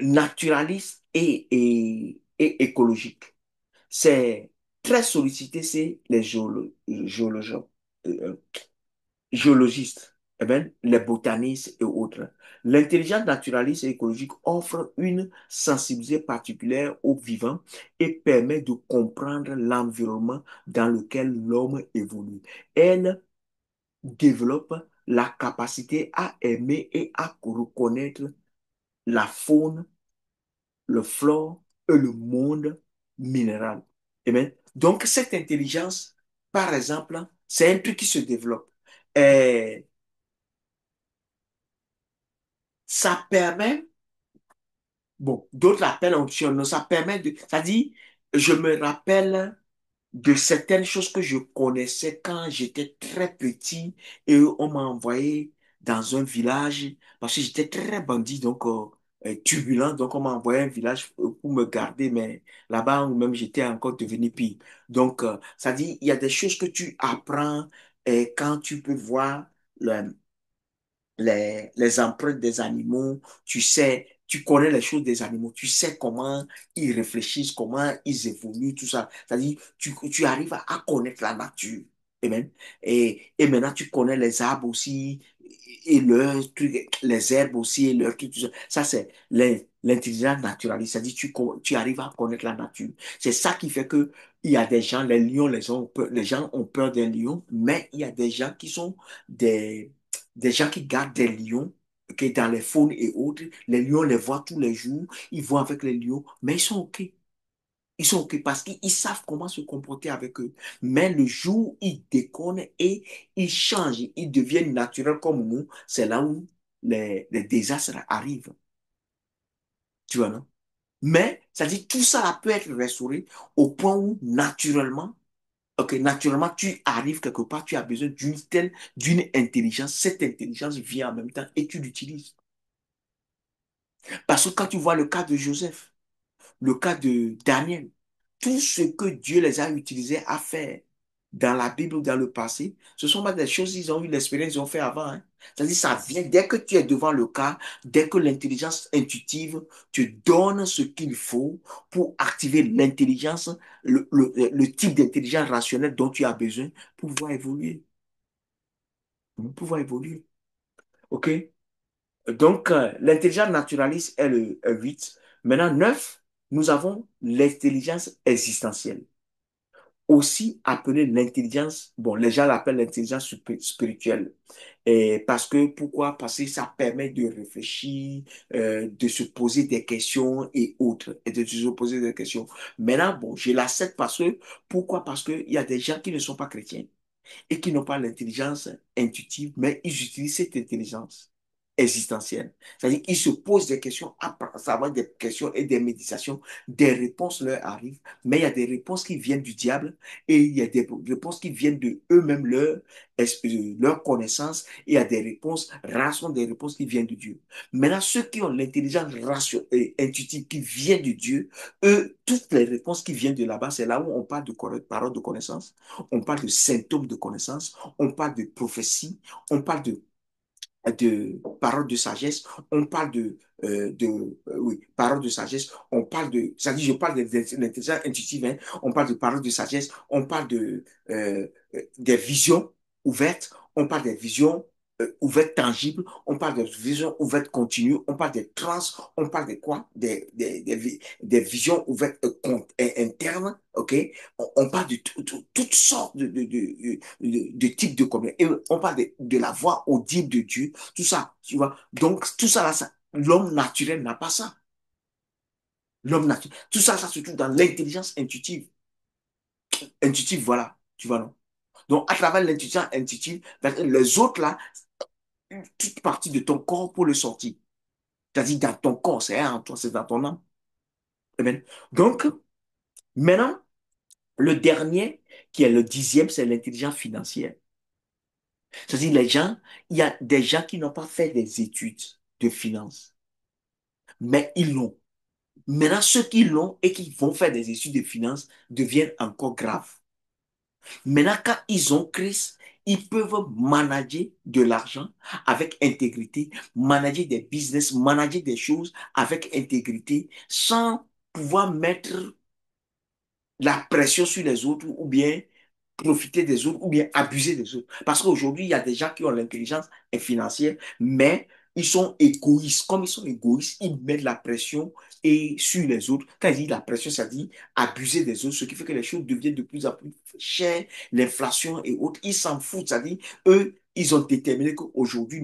Speaker 1: naturaliste et écologique. C'est très sollicité, c'est les euh, géologistes, eh bien, les botanistes et autres. L'intelligence naturaliste et écologique offre une sensibilité particulière aux vivants et permet de comprendre l'environnement dans lequel l'homme évolue. Elle développe la capacité à aimer et à reconnaître la faune, le flore et le monde minéral. Eh bien, donc, cette intelligence, par exemple, c'est un truc qui se développe. Et ça permet, bon, d'autres l'appellent optionnel, ça permet de, ça dit, je me rappelle de certaines choses que je connaissais quand j'étais très petit et on m'a envoyé dans un village parce que j'étais très bandit, donc turbulent, donc on m'a envoyé à un village pour me garder, mais là-bas même j'étais encore devenu pire. Donc, ça dit, il y a des choses que tu apprends et quand tu peux voir les empreintes des animaux, tu sais, tu connais les choses des animaux, tu sais comment ils réfléchissent, comment ils évoluent, tout ça. C'est-à-dire, tu arrives à connaître la nature. Amen. Et maintenant, tu connais les arbres aussi, et leurs trucs, les herbes aussi, et leurs trucs, tout ça. Ça, c'est l'intelligence naturaliste, c'est-à-dire tu arrives à connaître la nature. C'est ça qui fait que il y a des gens, les lions, les gens ont peur des lions, mais il y a des gens qui sont des, des gens qui gardent des lions, qui dans les faunes et autres. Les lions les voient tous les jours, ils vont avec les lions, mais ils sont OK. Ils sont OK parce qu'ils savent comment se comporter avec eux. Mais le jour où ils déconnent et ils changent, ils deviennent naturels comme nous, c'est là où les désastres arrivent. Tu vois, non? Mais, ça dit, tout ça là peut être restauré au point où, naturellement, ok, naturellement, tu arrives quelque part, tu as besoin d'une intelligence. Cette intelligence vient en même temps et tu l'utilises. Parce que quand tu vois le cas de Joseph, le cas de Daniel, tout ce que Dieu les a utilisés à faire dans la Bible ou dans le passé, ce sont pas des choses qu'ils ont eu l'expérience, ils ont fait avant. Hein. C'est-à-dire, ça vient dès que tu es devant le cas, dès que l'intelligence intuitive te donne ce qu'il faut pour activer l'intelligence, le type d'intelligence rationnelle dont tu as besoin pour pouvoir évoluer. Pour pouvoir évoluer. OK? Donc, l'intelligence naturaliste est le 8. Maintenant, 9, nous avons l'intelligence existentielle, aussi appelée l'intelligence, bon, les gens l'appellent l'intelligence spirituelle. Et parce que, pourquoi? Parce que ça permet de réfléchir, de se poser des questions et autres, et de se poser des questions. Maintenant, bon, je l'accepte parce que, pourquoi? Parce qu'il y a des gens qui ne sont pas chrétiens et qui n'ont pas l'intelligence intuitive, mais ils utilisent cette intelligence existentielle. C'est-à-dire qu'ils se posent des questions, à savoir des questions et des méditations, des réponses leur arrivent, mais il y a des réponses qui viennent du diable et il y a des réponses qui viennent de eux-mêmes, leur connaissance, et il y a des réponses rares, sont des réponses qui viennent de Dieu. Maintenant, ceux qui ont l'intelligence intuitive qui vient de Dieu, eux, toutes les réponses qui viennent de là-bas, c'est là où on parle de parole de connaissance, on parle de symptômes de connaissance, on parle de prophétie, on parle de paroles de sagesse, on parle oui, paroles de sagesse, on parle de, c'est-à-dire je parle de l'intelligence intuitive, hein, on parle de paroles de sagesse, on parle des visions ouvertes, on parle des visions ouvertes tangibles, on parle des visions ouvertes continues, on parle des trans, on parle de quoi? Des visions ouvertes internes, ok? On parle de toutes sortes de types de communes. Et on parle de la voix audible de Dieu, tout ça, tu vois. Donc, tout ça, là, l'homme naturel n'a pas ça. L'homme naturel. Tout ça, ça se trouve dans l'intelligence intuitive. Intuitive, voilà, tu vois, non? Donc, à travers l'intelligence intuitive, les autres, là, toute partie de ton corps pour le sortir. C'est-à-dire dans ton corps, c'est en toi, c'est dans ton âme. Amen. Donc, maintenant, le dernier, qui est le 10e, c'est l'intelligence financière. C'est-à-dire, il y a des gens qui n'ont pas fait des études de finance, mais ils l'ont. Maintenant, ceux qui l'ont et qui vont faire des études de finance deviennent encore graves. Maintenant, quand ils ont Christ, ils peuvent manager de l'argent avec intégrité, manager des business, manager des choses avec intégrité, sans pouvoir mettre la pression sur les autres ou bien profiter des autres ou bien abuser des autres. Parce qu'aujourd'hui, il y a des gens qui ont l'intelligence financière, mais ils sont égoïstes. Comme ils sont égoïstes, ils mettent la pression sur les autres. Quand ils disent la pression, ça dit abuser des autres, ce qui fait que les choses deviennent de plus en plus chères, l'inflation et autres. Ils s'en foutent, ça dit, eux, ils ont déterminé qu'aujourd'hui,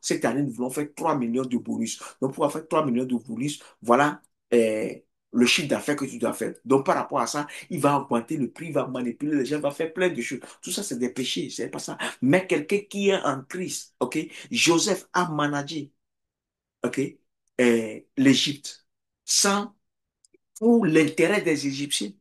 Speaker 1: cette année, nous voulons faire 3 millions de bonus. Donc, pour faire 3 millions de bonus, voilà euh, le chiffre d'affaires que tu dois faire. Donc, par rapport à ça, il va augmenter le prix, il va manipuler les gens, il va faire plein de choses. Tout ça, c'est des péchés, c'est pas ça. Mais quelqu'un qui est en Christ, ok, Joseph a managé, ok, l'Égypte sans, pour l'intérêt des Égyptiens.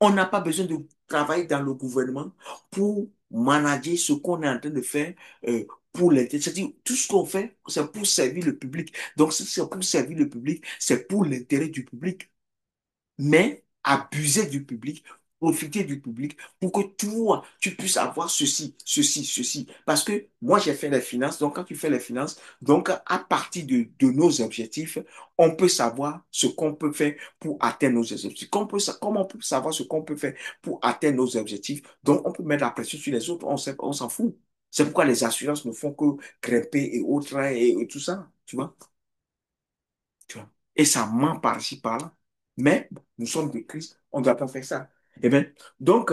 Speaker 1: On n'a pas besoin de travailler dans le gouvernement pour manager ce qu'on est en train de faire euh, pour l'intérêt. C'est-à-dire, tout ce qu'on fait, c'est pour servir le public. Donc, si c'est pour servir le public, c'est pour l'intérêt du public, mais abuser du public, profiter du public pour que toi, tu puisses avoir ceci, ceci, ceci. Parce que moi, j'ai fait les finances, donc quand tu fais les finances, donc à partir de nos objectifs, on peut savoir ce qu'on peut faire pour atteindre nos objectifs. Comment on peut savoir ce qu'on peut faire pour atteindre nos objectifs? Donc, on peut mettre la pression sur les autres, on s'en fout. C'est pourquoi les assurances ne font que grimper et autres, et tout ça, tu vois? Tu vois. Et ça ment par-ci, par-là. Mais bon, nous sommes de Christ, on ne doit pas faire ça. Eh bien, donc,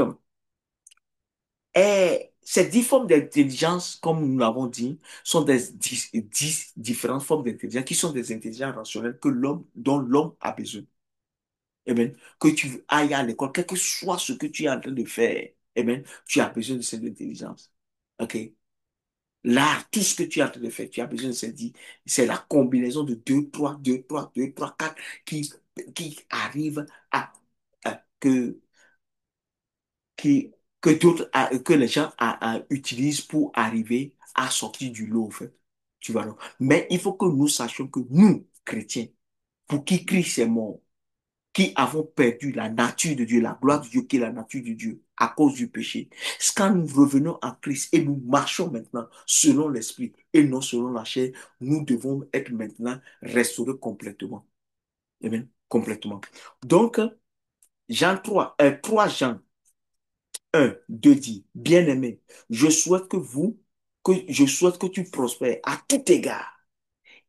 Speaker 1: ces 10 formes d'intelligence, comme nous l'avons dit, sont des 10 différentes formes d'intelligence qui sont des intelligences rationnelles dont l'homme a besoin. Eh bien, que tu ailles à l'école, quel que soit ce que tu es en train de faire, eh bien, tu as besoin de cette intelligence. OK? Là, tout ce que tu es en train de faire, tu as besoin de cette dit, c'est la combinaison de 2, 3, 2, 3, 2, 3, 4 qui arrive que, qui, que d'autres, que les gens utilisent pour arriver à sortir du lot, en fait. Tu vois, non? Mais il faut que nous sachions que nous, chrétiens, pour qui Christ est mort, qui avons perdu la nature de Dieu, la gloire de Dieu qui est la nature de Dieu à cause du péché. Quand nous revenons en Christ et nous marchons maintenant selon l'esprit et non selon la chair, nous devons être maintenant restaurés complètement. Amen. Complètement. Donc, Jean 3, 3 Jean 1, 2 dit, bien-aimé, je souhaite que tu prospères à tout égard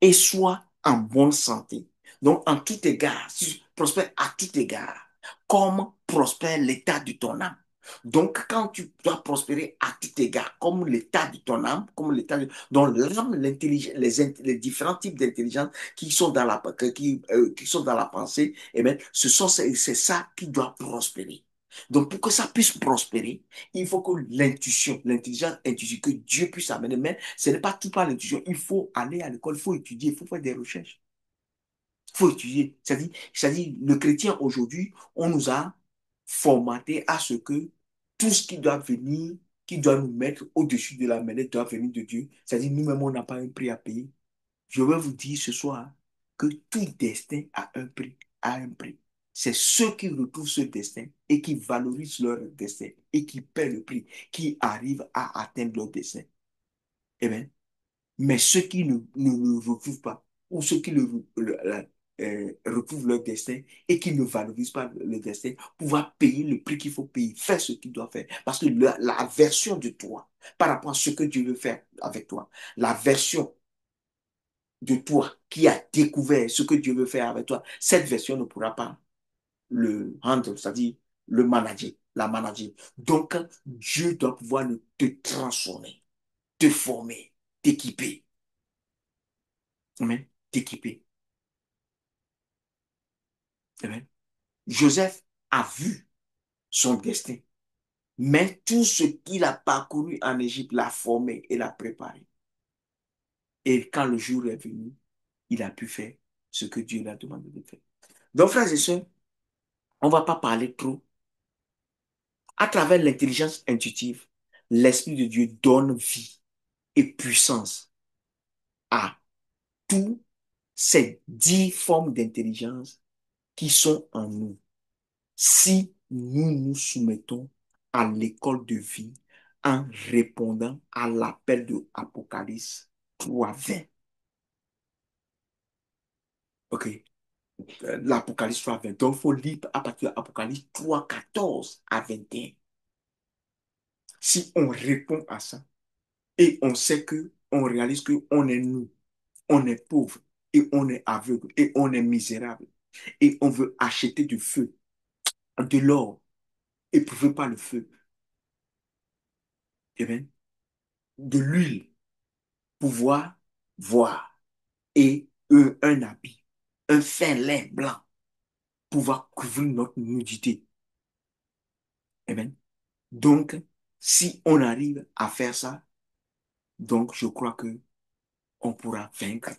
Speaker 1: et sois en bonne santé. Donc, en tout égard, si tu prospères à tout égard, comme prospère l'état de ton âme. Donc, quand tu dois prospérer à tout égard, comme l'état de ton âme, comme l'état de... Donc, l'âme, l'intelligence, les différents types d'intelligence qui sont dans la pensée, eh bien, c'est ça qui doit prospérer. Donc, pour que ça puisse prospérer, il faut que l'intelligence intuitive, que Dieu puisse amener. Mais ce n'est pas tout par l'intuition. Il faut aller à l'école, il faut étudier, il faut faire des recherches. Il faut étudier. C'est-à-dire, le chrétien aujourd'hui, on nous a formaté à ce que tout ce qui doit venir, qui doit nous mettre au-dessus de la mêlée, doit venir de Dieu. C'est-à-dire, nous-mêmes, on n'a pas un prix à payer. Je veux vous dire ce soir que tout destin a un prix, a un prix. C'est ceux qui retrouvent ce destin et qui valorisent leur destin et qui paient le prix, qui arrivent à atteindre leur destin. Eh bien, mais ceux qui ne le retrouvent pas, ou ceux qui retrouvent leur destin et qui ne valorisent pas le destin, pouvoir payer le prix qu'il faut payer, faire ce qu'il doit faire. Parce que la version de toi, par rapport à ce que Dieu veut faire avec toi, la version de toi qui a découvert ce que Dieu veut faire avec toi, cette version ne pourra pas le handle, c'est-à-dire le manager, la manager. Donc, Dieu doit pouvoir te transformer, te former, t'équiper. Amen. T'équiper. Amen. Joseph a vu son destin, mais tout ce qu'il a parcouru en Égypte l'a formé et l'a préparé. Et quand le jour est venu, il a pu faire ce que Dieu lui a demandé de faire. Donc, frères et sœurs, on ne va pas parler trop. À travers l'intelligence intuitive, l'Esprit de Dieu donne vie et puissance à toutes ces 10 formes d'intelligence qui sont en nous. Si nous nous soumettons à l'école de vie en répondant à l'appel de Apocalypse 3:20. OK. L'Apocalypse 3:20. Donc, il faut lire à partir de l'Apocalypse 3:14 à 21. Si on répond à ça et on sait que, on réalise que on est nous, on est pauvre et on est aveugle et on est misérable et on veut acheter du feu, de l'or, éprouvé par le feu, eh bien, de l'huile, pouvoir voir et un habit, un fin lin blanc, pouvoir couvrir notre nudité. Amen. Donc, si on arrive à faire ça, donc je crois que on pourra vaincre.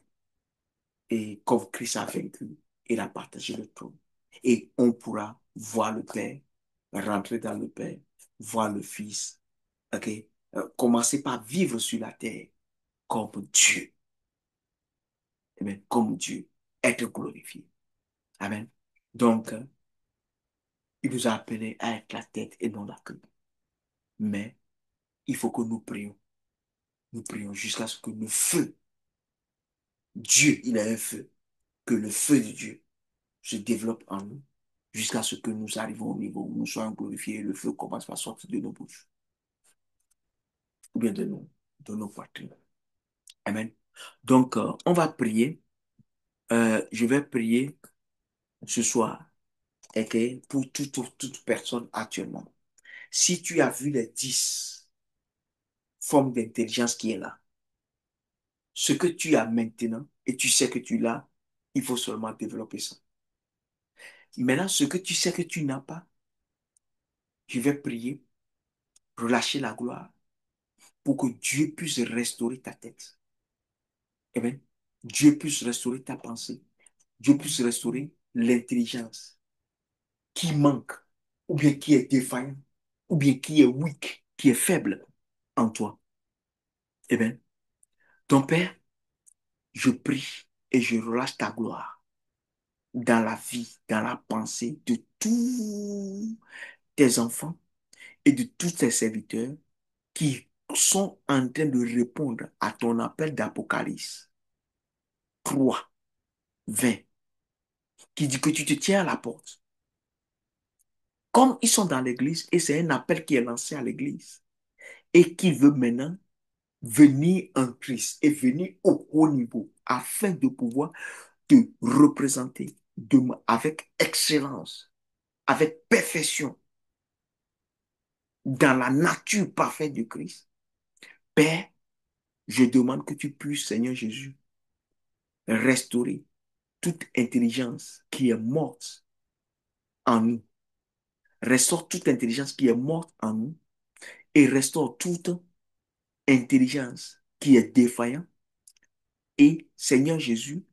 Speaker 1: Et comme Christ a vaincu, il a partagé le trône. Et on pourra voir le Père, rentrer dans le Père, voir le Fils. OK? Commencer par vivre sur la terre comme Dieu. Amen. Comme Dieu. Être glorifié. Amen. Donc, il nous a appelés à être la tête et non la queue. Mais il faut que nous prions. Nous prions jusqu'à ce que le feu, Dieu, il a un feu, que le feu de Dieu se développe en nous jusqu'à ce que nous arrivons au niveau où nous soyons glorifiés et le feu commence à sortir de nos bouches ou bien de nos poitrines. Amen. Donc, on va prier Je vais prier ce soir, ok, pour toute personne actuellement. Si tu as vu les 10 formes d'intelligence qui est là, ce que tu as maintenant, et tu sais que tu l'as, il faut seulement développer ça. Maintenant, ce que tu sais que tu n'as pas, je vais prier, relâcher la gloire pour que Dieu puisse restaurer ta tête. Amen. Dieu puisse restaurer ta pensée. Dieu puisse restaurer l'intelligence qui manque, ou bien qui est défaillant, ou bien qui est weak, qui est faible en toi. Amen. Ton Père, je prie et je relâche ta gloire dans la vie, dans la pensée de tous tes enfants et de tous tes serviteurs qui sont en train de répondre à ton appel d'Apocalypse 3, 20, qui dit que tu te tiens à la porte. Comme ils sont dans l'église et c'est un appel qui est lancé à l'église et qui veut maintenant venir en Christ et venir au haut niveau afin de pouvoir te représenter avec excellence, avec perfection, dans la nature parfaite de Christ. Père, je demande que tu puisses, Seigneur Jésus, restaurer toute intelligence qui est morte en nous. Restaure toute intelligence qui est morte en nous et restaure toute intelligence qui est défaillante. Et Seigneur Jésus,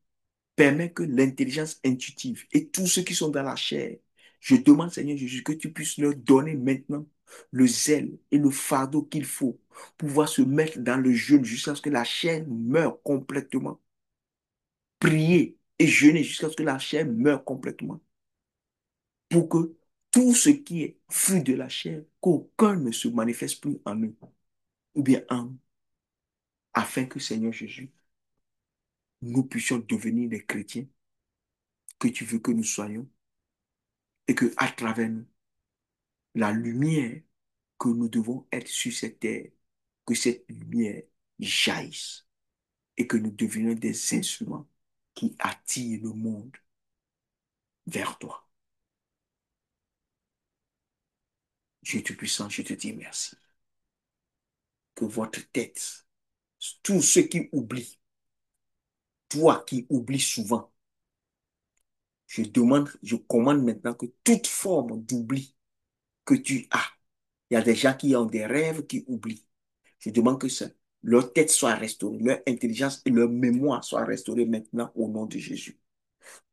Speaker 1: permet que l'intelligence intuitive et tous ceux qui sont dans la chair, je demande, Seigneur Jésus, que tu puisses leur donner maintenant le zèle et le fardeau qu'il faut pour pouvoir se mettre dans le jeûne jusqu'à ce que la chair meure complètement. Prier et jeûner jusqu'à ce que la chair meure complètement. Pour que tout ce qui est fruit de la chair, qu'aucun ne se manifeste plus en nous, ou bien en nous, afin que, Seigneur Jésus, nous puissions devenir des chrétiens que tu veux que nous soyons et que à travers nous, la lumière que nous devons être sur cette terre, que cette lumière jaillisse et que nous devenions des instruments qui attirent le monde vers toi. Dieu Tout-Puissant, je te dis merci. Que votre tête, tous ceux qui oublient, toi qui oublies souvent, je commande maintenant que toute forme d'oubli que tu as, il y a des gens qui ont des rêves qui oublient. Je demande que leur tête soit restaurée, leur intelligence et leur mémoire soient restaurées maintenant au nom de Jésus.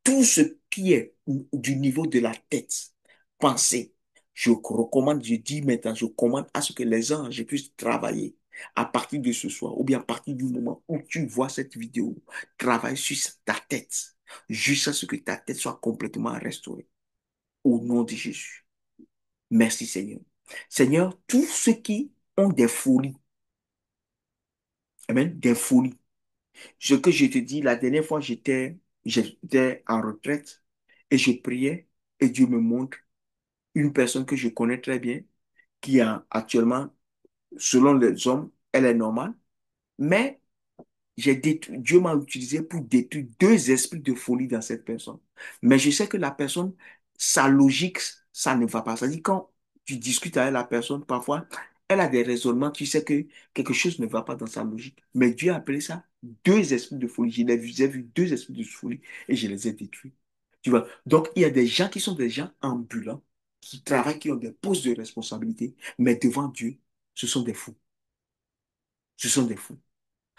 Speaker 1: Tout ce qui est du niveau de la tête, pensée, je recommande, je dis maintenant, je commande à ce que les anges puissent travailler à partir de ce soir, ou bien à partir du moment où tu vois cette vidéo, travaille sur ta tête, jusqu'à ce que ta tête soit complètement restaurée. Au nom de Jésus. Merci Seigneur. Seigneur, tous ceux qui ont des folies, amen, des folies. Ce que je te dis, la dernière fois, j'étais en retraite et je priais et Dieu me montre une personne que je connais très bien qui a actuellement, selon les hommes, elle est normale, mais Dieu m'a utilisé pour détruire deux esprits de folie dans cette personne. Mais je sais que la personne, sa logique, ça ne va pas. C'est-à-dire quand tu discutes avec la personne, parfois, elle a des raisonnements, tu sais que quelque chose ne va pas dans sa logique. Mais Dieu a appelé ça deux esprits de folie. J'ai vu deux esprits de folie et je les ai détruits. Tu vois? Donc, il y a des gens qui sont des gens ambulants, qui travaillent, qui ont des postes de responsabilité, mais devant Dieu, ce sont des fous. Ce sont des fous.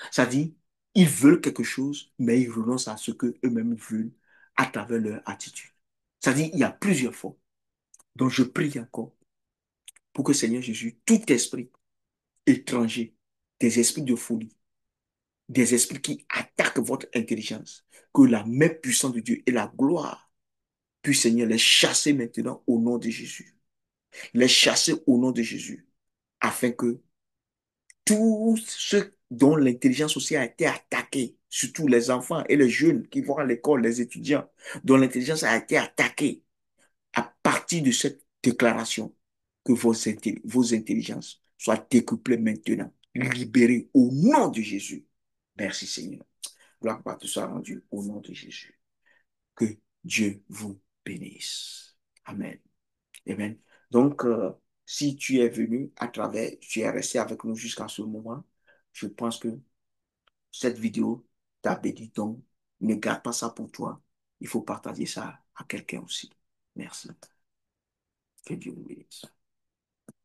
Speaker 1: C'est-à-dire, ils veulent quelque chose, mais ils renoncent à ce qu'eux-mêmes veulent à travers leur attitude. C'est-à-dire, il y a plusieurs fois. Donc, je prie encore pour que Seigneur Jésus, tout esprit étranger, des esprits de folie, des esprits qui attaquent votre intelligence, que la main puissante de Dieu et la gloire puissent, Seigneur, les chasser maintenant au nom de Jésus. Les chasser au nom de Jésus, afin que tous ceux dont l'intelligence aussi a été attaquée, surtout les enfants et les jeunes qui vont à l'école, les étudiants, dont l'intelligence a été attaquée à partir de cette déclaration, que vos intelligences soient décuplées maintenant, libérées au nom de Jésus. Merci Seigneur. Gloire à te soit rendue au nom de Jésus. Que Dieu vous bénisse. Amen. Amen. Donc, si tu es venu à travers, tu es resté avec nous jusqu'à ce moment, je pense que cette vidéo t'a béni. Donc, ne garde pas ça pour toi. Il faut partager ça à quelqu'un aussi. Merci. Que Dieu vous bénisse.